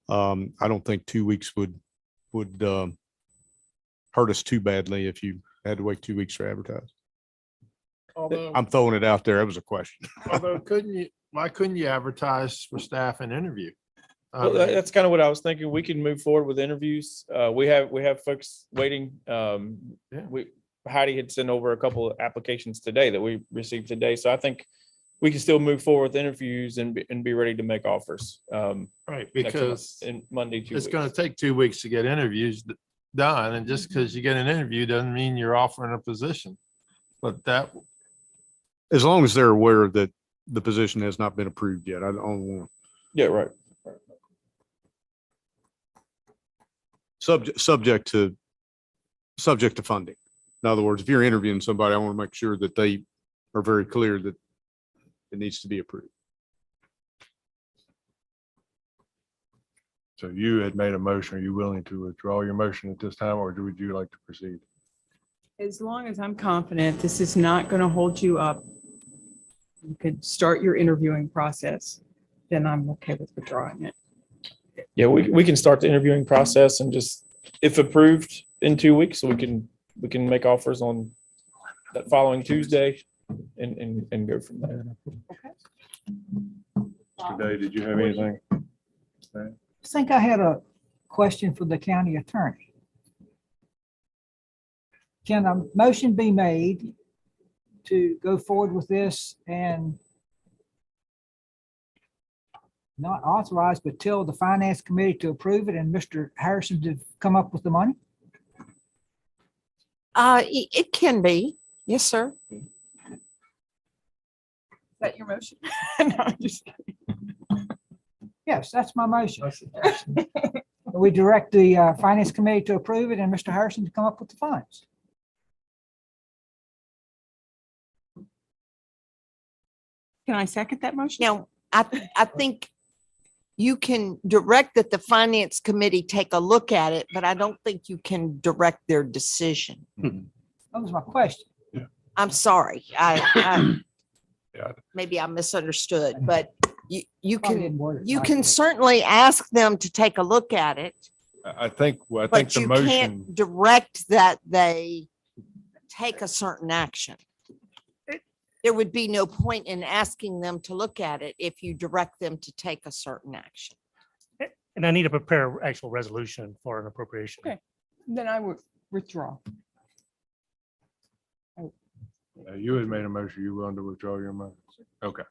Speaker 1: I don't think 2 weeks would hurt us too badly if you had to wait 2 weeks to advertise.
Speaker 5: Although,
Speaker 1: I'm throwing it out there. That was a question.
Speaker 5: why couldn't you advertise for staff and interview?
Speaker 11: Well, that's kind of what I was thinking. We can move forward with interviews. We have folks waiting. Heidi had sent over a couple of applications today that we received today. So I think we can still move forward with interviews and be ready to make offers.
Speaker 5: Right, because
Speaker 11: in Monday, 2
Speaker 5: it's
Speaker 11: weeks.
Speaker 5: going to take 2 weeks to get interviews done. And just because you get an interview doesn't mean you're offering a position. But that,
Speaker 1: As long as they're aware that the position has not been approved yet. I don't want
Speaker 11: Yeah, right.
Speaker 1: subject to funding. In other words, if you're interviewing somebody, I want to make sure that they are very clear that it needs to be approved.
Speaker 2: So you had made a motion. Are you willing to withdraw your motion at this time, or would you like to proceed?
Speaker 3: as long as I'm confident this is not going to hold you up, you could start your interviewing process, then I'm okay with withdrawing it.
Speaker 11: Yeah, we can start the interviewing process and just, if approved in 2 weeks, so we can make offers on that following Tuesday and go from there.
Speaker 2: Mr. Day, did you have anything?
Speaker 4: I think I had a question for the county attorney. Can a motion be made to go forward with this and not authorize, but tell the finance committee to approve it and Mr. Harrison to come up with the money?
Speaker 7: It can be. Yes, sir.
Speaker 3: Is that your motion? No, I'm just kidding.
Speaker 4: Yes, that's my motion. We direct the finance committee to approve it and Mr. Harrison to come up with the funds.
Speaker 3: Can I second that motion?
Speaker 7: Now, I think you can direct that the finance committee take a look at it, but I don't think you can direct their decision.
Speaker 4: That was my question.
Speaker 7: I'm sorry.
Speaker 2: Yeah.
Speaker 7: Maybe I misunderstood, but you
Speaker 4: Probably
Speaker 7: can,
Speaker 4: didn't word it
Speaker 7: you
Speaker 4: right,
Speaker 7: can
Speaker 4: but-
Speaker 7: certainly ask them to take a look at it,
Speaker 2: I think
Speaker 7: but
Speaker 2: the
Speaker 7: you
Speaker 2: motion,
Speaker 7: can't direct that they take a certain action. There would be no point in asking them to look at it if you direct them to take a certain action.
Speaker 8: And I need to prepare actual resolution for an appropriation.
Speaker 3: Okay. Then I would withdraw.
Speaker 2: you had made a motion, you willing to withdraw your motion? Okay.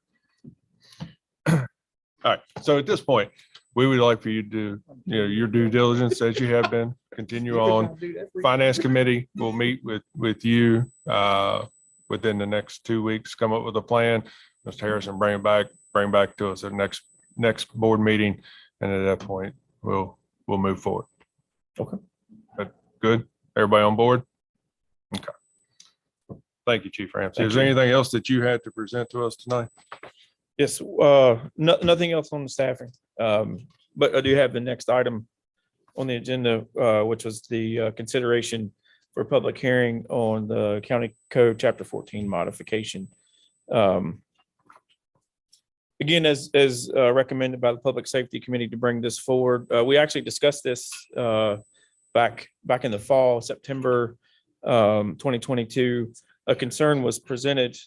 Speaker 2: All right, so at this point, we would like for you to do, your due diligence as you have been, continue on. Finance committee will meet with you within the next 2 weeks, come up with a plan. Mr. Harrison, bring back to us at next board meeting. And at that point, we'll move forward. Okay. Good. Everybody on board? Okay. Thank you, Chief Ramsey. Is there anything else that you had to present to us tonight?
Speaker 11: Yes, nothing else on the staffing. But I do have the next item on the agenda, which was the consideration for public hearing on the county code chapter 14 modification. Again, as recommended by the Public Safety Committee to bring this forward. We actually discussed this back in the fall, September 2022. A concern was presented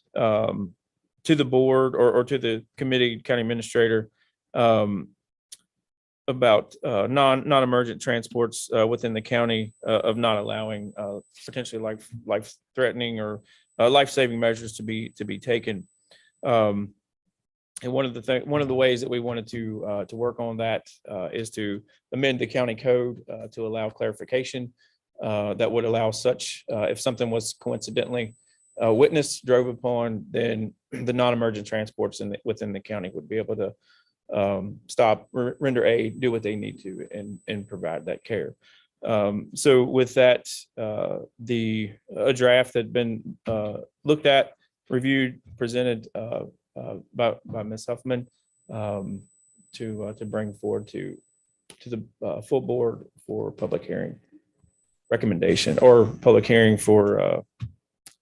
Speaker 11: to the board or to the committee, county administrator, about non-emergent transports within the county of not allowing potentially life-threatening or life-saving measures to be taken. And one of the ways that we wanted to work on that is to amend the county code to allow clarification that would allow such, if something was coincidentally witnessed, drove upon, then the non-emergent transports within the county would be able to stop, render aid, do what they need to, and provide that care. So with that, a draft had been looked at, reviewed, presented by Ms. Huffman to bring forward to the full board for public hearing recommendation or public hearing for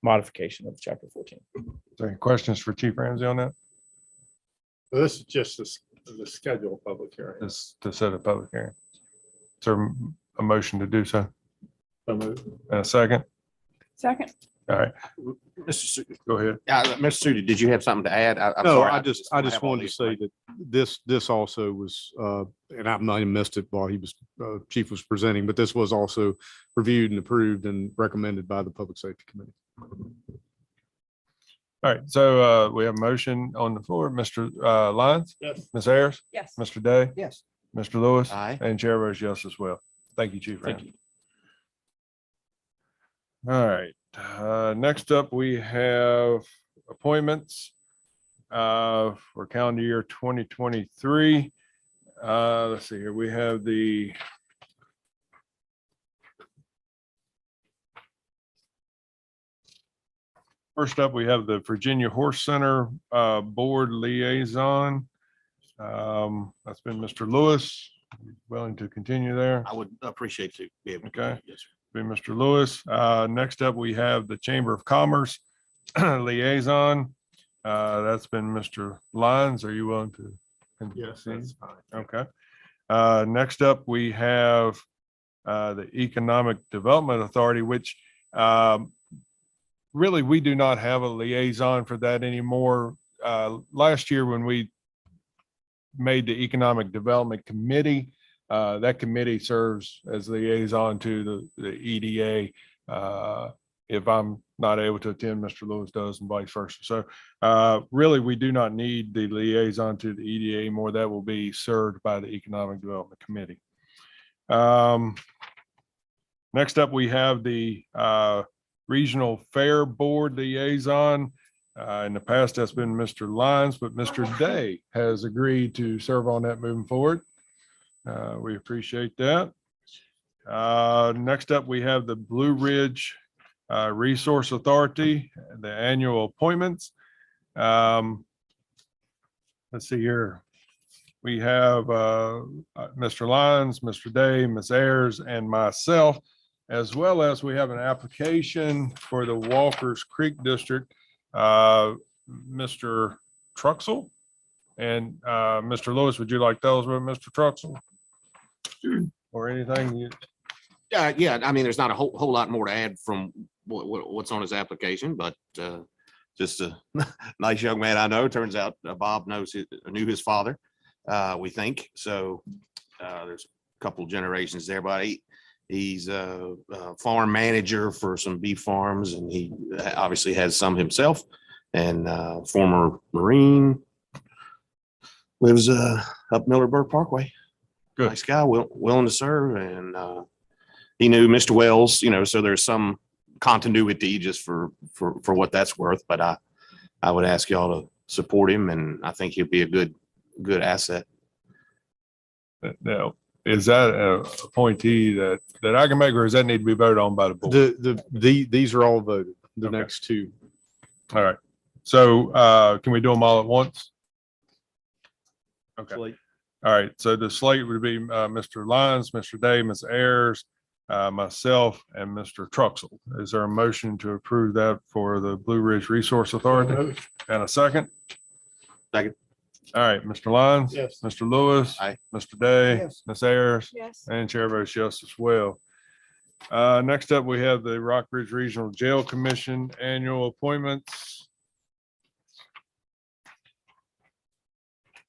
Speaker 11: modification of chapter 14.
Speaker 2: Any questions for Chief Ramsey on that?
Speaker 5: This is just the schedule public hearing.
Speaker 2: This to set a public hearing. Is there a motion to do so? And a second?
Speaker 3: Second.
Speaker 2: All right,
Speaker 12: Mr.
Speaker 2: go ahead.
Speaker 12: Mr. Sudi, did you have something to add? I'm
Speaker 1: No,
Speaker 12: sorry,
Speaker 1: I just
Speaker 12: have all
Speaker 1: wanted to
Speaker 12: these
Speaker 1: say that this also was, and I might have missed it while he was, Chief was presenting, but this was also reviewed and approved and recommended by the Public Safety Committee.
Speaker 2: All right, so we have a motion on the floor. Mr. Lyons?
Speaker 5: Yes.
Speaker 2: Ms. Harris?
Speaker 3: Yes.
Speaker 2: Mr. Day?
Speaker 4: Yes.
Speaker 2: Mr. Lewis?
Speaker 12: Aye.
Speaker 2: And Chair votes yes as well. Thank you, Chief
Speaker 11: Thank
Speaker 2: Ramsey. All right, next up, we have appointments for calendar year 2023. Let's see here, we have the first up, we have the Virginia Horse Center Board Liaison. That's been Mr. Lewis. Willing to continue there?
Speaker 12: I would appreciate to be able to.
Speaker 2: Okay.
Speaker 12: Yes, sir.
Speaker 2: Be Mr. Lewis. Next up, we have the Chamber of Commerce Liaison. That's been Mr. Lyons. Are you willing to?
Speaker 5: Yes, that's fine.
Speaker 2: Okay. Next up, we have the Economic Development Authority, which really, we do not have a liaison for that anymore. Last year, when we made the Economic Development Committee. That committee serves as liaison to the EDA. If I'm not able to attend, Mr. Lewis does and vice versa. So really, we do not need the liaison to the EDA anymore. That will be served by the Economic Development Committee. Next up, we have the Regional Fair Board Liaison. In the past, that's been Mr. Lyons, but Mr. Day has agreed to serve on that moving forward. We appreciate that. Next up, we have the Blue Ridge Resource Authority, the annual appointments. Let's see here. We have Mr. Lyons, Mr. Day, Ms. Ayers, and myself, as well as we have an application for the Walkers Creek District. Mr. Truxell and Mr. Lewis, would you like those with Mr. Truxell? Or anything?
Speaker 12: Yeah, I mean, there's not a whole lot more to add from what's on his application, but just a nice young man I know. Turns out Bob knew his father, we think. So there's a couple generations there, but he's a farm manager for some beef farms, and he obviously has some himself, and former Marine, lives up Millersburg Parkway.
Speaker 2: Good.
Speaker 12: Nice guy, willing to serve, and he knew Mr. Wells, so there's some continuity just for what that's worth. But I would ask y'all to support him, and I think he'll be a good asset.
Speaker 2: Now, is that an appointee that I can make, or does that need to be voted on by the board?
Speaker 1: These are all voted, the
Speaker 2: Okay.
Speaker 1: next two.
Speaker 2: All right. So can we do them all at once? Okay. All right. So the slate would be Mr. Lyons, Mr. Day, Ms. Ayers, myself, and Mr. Truxell. Is there a motion to approve that for the Blue Ridge Resource Authority? And a second?
Speaker 12: Second.
Speaker 2: All right, Mr. Lyons?
Speaker 13: Yes.
Speaker 2: Mr. Lewis?
Speaker 12: Aye.
Speaker 2: Mr. Day?
Speaker 4: Yes.
Speaker 2: Ms. Ayers?
Speaker 14: Yes.
Speaker 2: And Chair votes yes as well. Next up, we have the Rockbridge Regional Jail Commission Annual Appointments.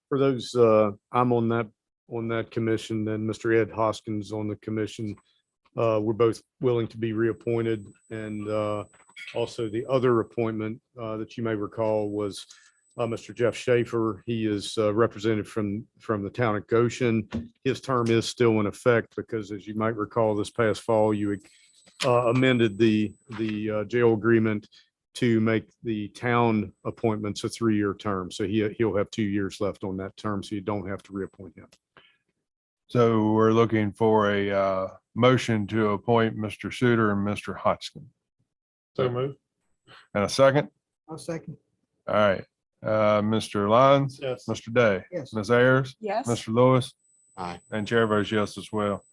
Speaker 1: For those, I'm on that commission, then Mr. Ed Hoskins on the commission. We're both willing to be reappointed, and also the other appointment that you may recall was Mr. Jeff Schaefer. He is represented from the town of Goshen. His term is still in effect because, as you might recall, this past fall, you amended the jail agreement to make the town appointments a 3-year term. So he'll have 2 years left on that term, so you don't have to reappoint him.
Speaker 2: So we're looking for a motion to appoint Mr. Suter and Mr. Hodgson.
Speaker 5: So move.
Speaker 2: And a second?
Speaker 4: I'll second.
Speaker 2: All right. Mr. Lyons?
Speaker 13: Yes.
Speaker 2: Mr. Day?
Speaker 4: Yes.
Speaker 2: Ms. Ayers?
Speaker 3: Yes.
Speaker 2: Mr. Lewis?
Speaker 12: Aye.
Speaker 2: And Chair votes yes as well.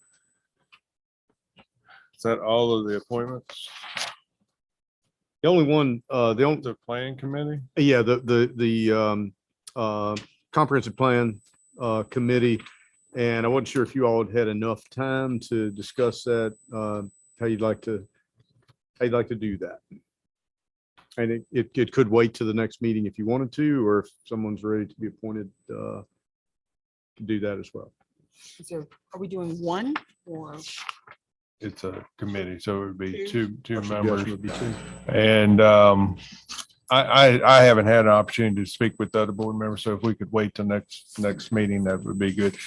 Speaker 2: Is that all of the appointments?
Speaker 1: The only one,
Speaker 2: The Plan Committee?
Speaker 1: yeah, the comprehensive plan committee. And I wasn't sure if you all had enough time to discuss that, how you'd like to do that. And it could wait to the next meeting if you wanted to, or if someone's ready to be appointed, to do that as well.
Speaker 3: Are we doing one or?
Speaker 2: It's a committee, so it would be two
Speaker 1: Suggestion
Speaker 2: members.
Speaker 1: would be two.
Speaker 2: And I haven't had an opportunity to speak with the other board members, so if we could wait till next meeting, that would be good.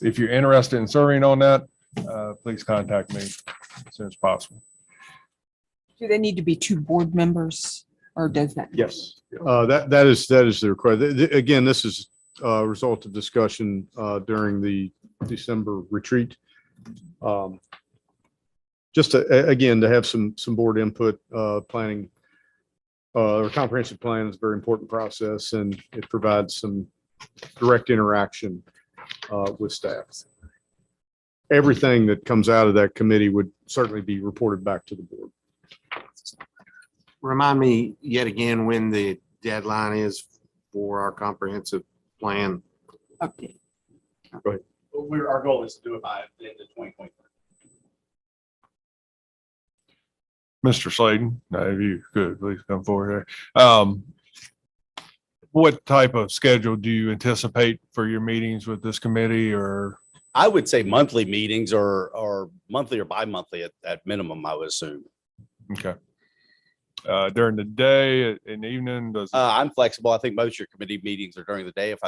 Speaker 2: If you're interested in serving on that, please contact me as soon as possible.
Speaker 3: Do they need to be 2 board members, or does that?
Speaker 1: Yes, that is the requirement. Again, this is a result of discussion during the December retreat. Just again, to have some board input, planning or comprehensive plan is a very important process, and it provides some direct interaction with staff. Everything that comes out of that committee would certainly be reported back to the board.
Speaker 12: Remind me yet again when the deadline is for our comprehensive plan.
Speaker 3: Okay.
Speaker 15: Our goal is to do it by the end of 2023.
Speaker 2: Mr. Slayton, if you could, please come forward here. what type of schedule do you anticipate for your meetings with this committee or?
Speaker 10: I would say monthly meetings or monthly or bi-monthly at minimum, I would assume.
Speaker 2: Okay. During the day and evening, does?
Speaker 10: I'm flexible. I think most of your committee meetings are during the day if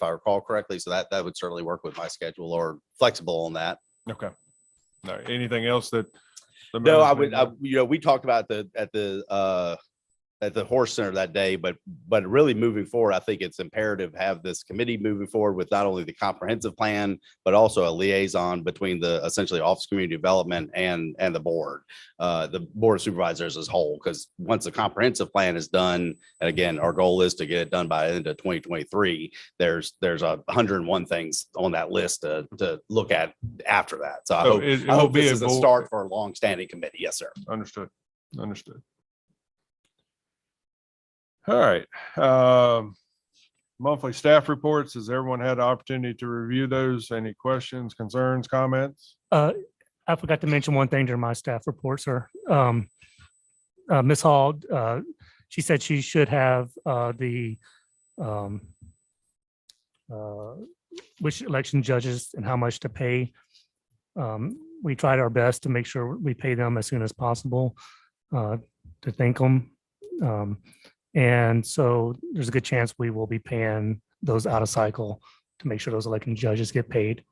Speaker 10: I recall correctly. So that would certainly work with my schedule or flexible on that.
Speaker 2: Okay. All right. Anything else that? the
Speaker 10: No,
Speaker 2: management-
Speaker 10: we talked about at the horse center that day, but really moving forward, I think it's imperative to have this committee moving forward with not only the comprehensive plan, but also a liaison between the essentially Office of Community Development and the board, the Board of Supervisors as whole. Because once the comprehensive plan is done, and again, our goal is to get it done by the end of 2023, there's 101 things on that list to look at after that. So I
Speaker 2: So
Speaker 10: hope,
Speaker 2: it
Speaker 10: I
Speaker 2: will
Speaker 10: hope
Speaker 2: be
Speaker 10: this
Speaker 2: a
Speaker 10: is a
Speaker 2: board-
Speaker 10: start for a long-standing committee. Yes, sir.
Speaker 2: Understood. Understood. All right. Monthly staff reports. Has everyone had the opportunity to review those? Any questions, concerns, comments?
Speaker 8: I forgot to mention one thing during my staff report, sir. Ms. Hall, she said she should have which election judges and how much to pay. We tried our best to make sure we pay them as soon as possible to thank them. And so there's a good chance we will be paying those out of cycle to make sure those election judges get paid.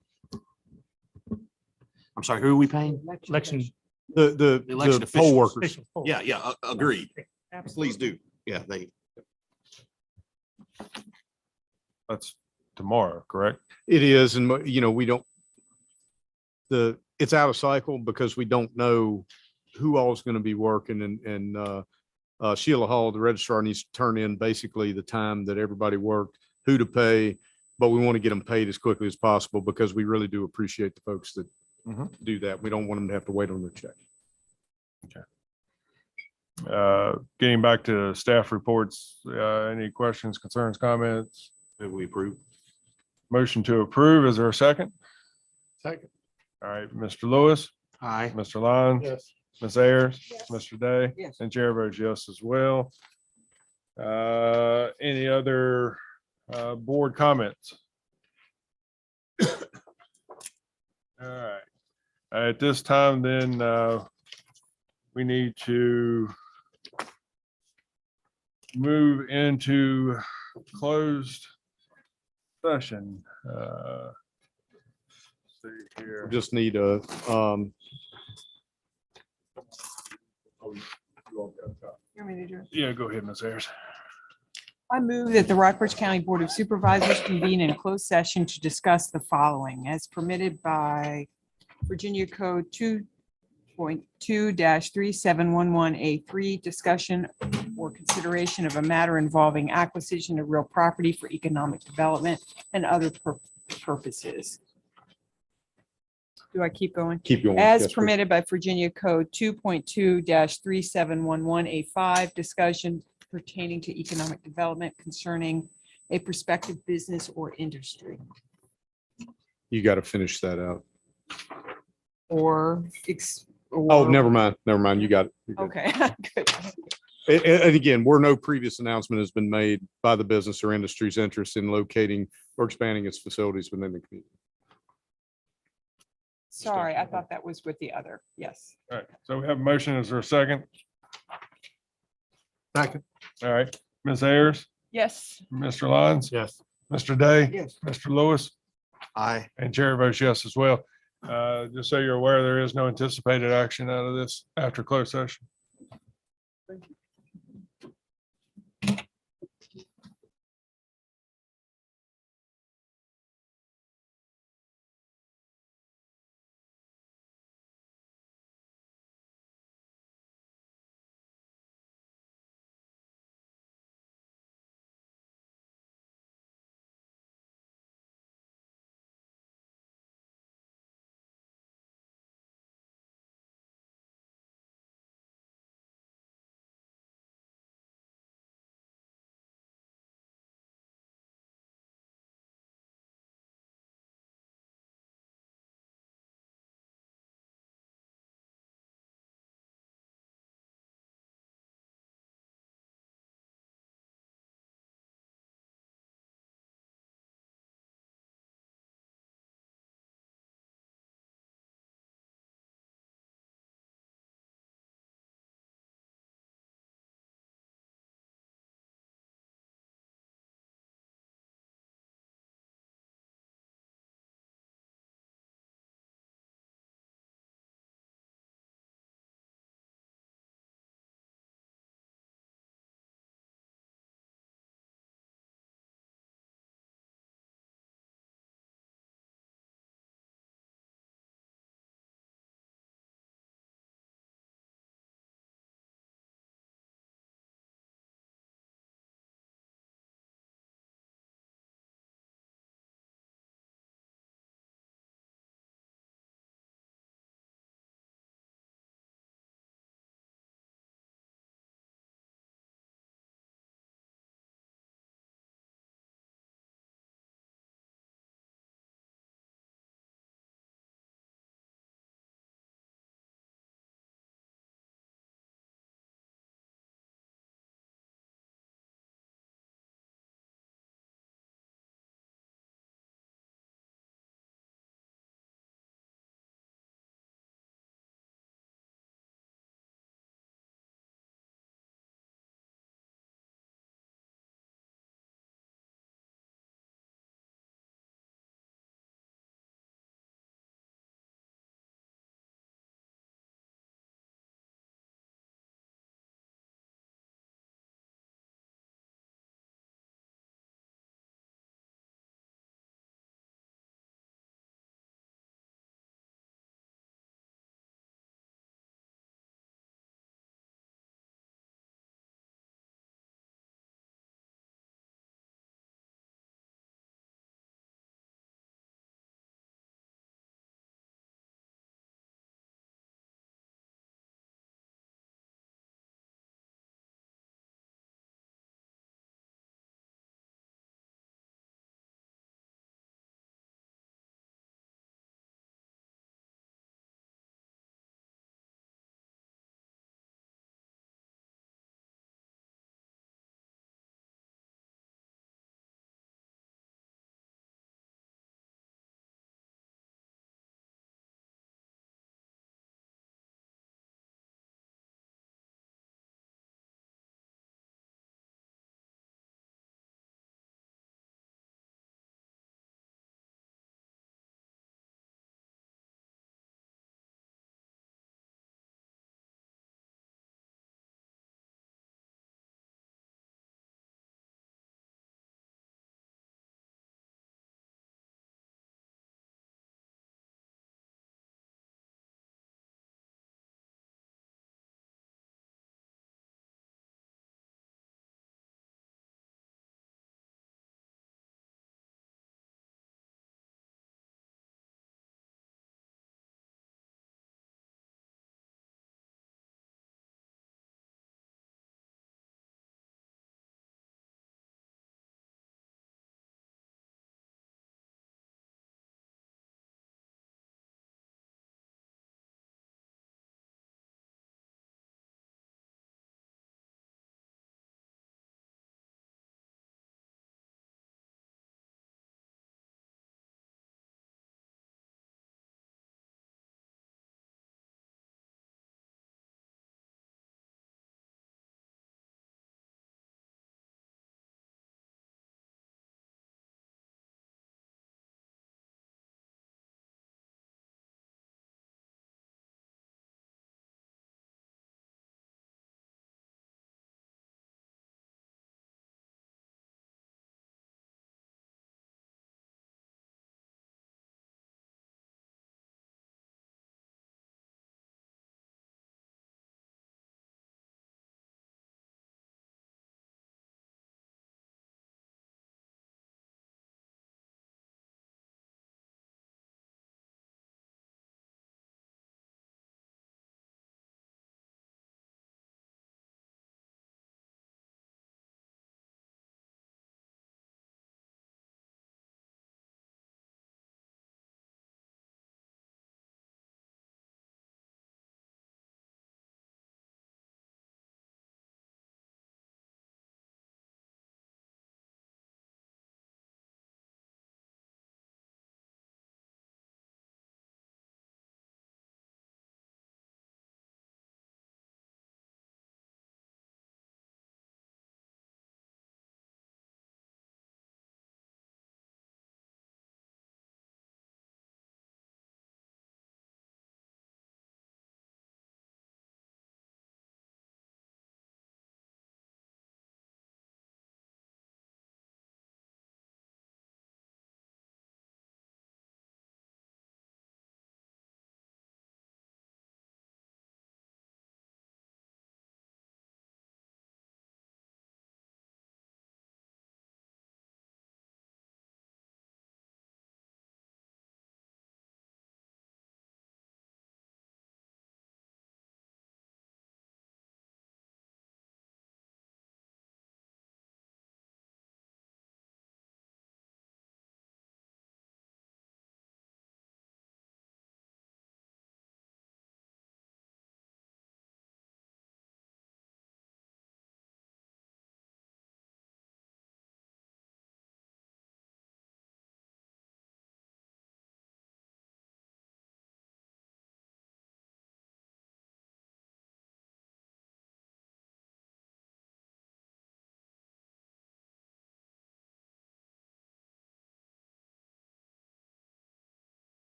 Speaker 12: I'm sorry, who are we paying?
Speaker 8: Election.
Speaker 1: The
Speaker 12: Election
Speaker 1: poll
Speaker 12: officials.
Speaker 1: workers.
Speaker 8: official polls.
Speaker 12: Yeah, agreed. Please do. Yeah,
Speaker 2: That's tomorrow, correct?
Speaker 1: It is, and we don't, it's out of cycle because we don't know who all is going to be working and Sheila Hall, the registrar, needs to turn in basically the time that everybody worked, who to pay, but we want to get them paid as quickly as possible because we really do appreciate the folks that do that. We don't want them to have to wait on their check.
Speaker 2: Getting back to staff reports, any questions, concerns, comments?
Speaker 12: we approve.
Speaker 2: Motion to approve. Is there a second?
Speaker 6: Second.
Speaker 2: All right, Mr. Lewis,
Speaker 12: Aye.
Speaker 2: Mr. Lyons,
Speaker 6: Yes.
Speaker 2: Ms. Ayers, Mr. Day,
Speaker 3: Yes.
Speaker 2: and Chair votes yes as well. Any other board comments? All right. At this time, then, we need to move into closed session. See here.
Speaker 1: Just need
Speaker 2: Yeah, go ahead, Ms. Ayers.
Speaker 3: I move that the Rockbridge County Board of Supervisors convene in closed session to discuss the following as permitted by Virginia Code 2.2-3711A3, discussion or consideration of a matter involving acquisition of real property for economic development and other purposes. Do I keep going?
Speaker 1: keep going.
Speaker 3: As
Speaker 1: Yes, please.
Speaker 3: permitted by Virginia Code 2.2-3711A5, discussion pertaining to economic development concerning a prospective business or industry
Speaker 1: You got to finish that out.
Speaker 3: or.
Speaker 1: Oh, never mind. You got it. You're good.
Speaker 3: Okay, good.
Speaker 1: And again, where no previous announcement has been made by the business or industry's interest in locating or expanding its facilities within the community.
Speaker 3: Sorry, I thought that was with the other. Yes.
Speaker 2: All right, so we have a motion. Is there a second?
Speaker 6: Second.
Speaker 2: All right, Ms. Ayers,
Speaker 3: Yes.
Speaker 2: Mr. Lyons,
Speaker 6: Yes.
Speaker 2: Mr. Day,
Speaker 3: Yes.
Speaker 2: Mr. Lewis,
Speaker 12: Aye.
Speaker 2: and Chair votes yes as well. Just so you're aware, there is no anticipated action out of this after closed session.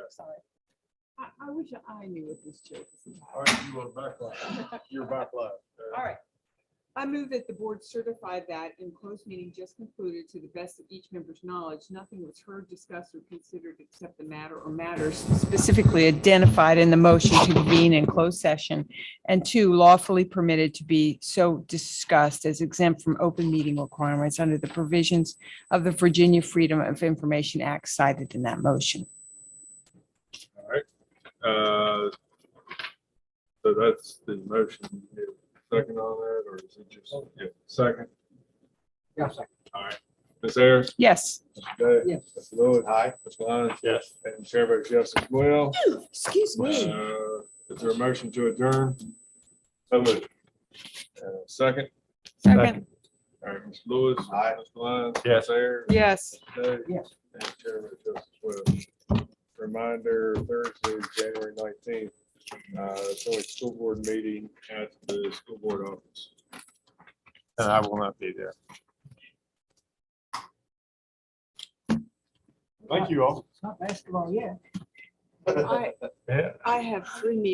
Speaker 3: Sorry. I wish I knew what this joke was
Speaker 2: All
Speaker 3: about.
Speaker 2: right, you are back live. You're back live.
Speaker 3: All right. I move that the board certify that in closed meeting just concluded, to the best of each member's knowledge, nothing was heard, discussed, or considered except the matter or matters specifically identified in the motion to convene in closed session, and two, lawfully permitted to be so discussed as exempt from open meeting requirements under the provisions of the Virginia Freedom of Information Act cited in that motion.
Speaker 2: All right. So that's the motion. Second on that, or is it just, yeah, second?
Speaker 4: Yeah, second.
Speaker 2: All right. Ms. Ayers?
Speaker 3: Yes.
Speaker 2: Mr. Day?
Speaker 3: Yes.
Speaker 2: Mr. Lewis? Aye. Mr. Lyons?
Speaker 5: Yes.
Speaker 2: And Chair votes yes as well.
Speaker 3: Excuse me.
Speaker 2: Is there a motion to adjourn? So moved. Second?
Speaker 3: Second.
Speaker 2: All right, Mr. Lewis? Aye. Mr. Lyons?
Speaker 5: Yes.
Speaker 2: Ms. Ayers?
Speaker 3: Yes.
Speaker 2: Mr. Day?
Speaker 4: Yes.
Speaker 2: And Chair votes yes as well. Reminder, Thursday, January 19th, joint school board meeting at the school board office.
Speaker 5: And I will not be there.
Speaker 2: Thank you all.
Speaker 4: It's not basketball yet.
Speaker 3: I have 3 meetings.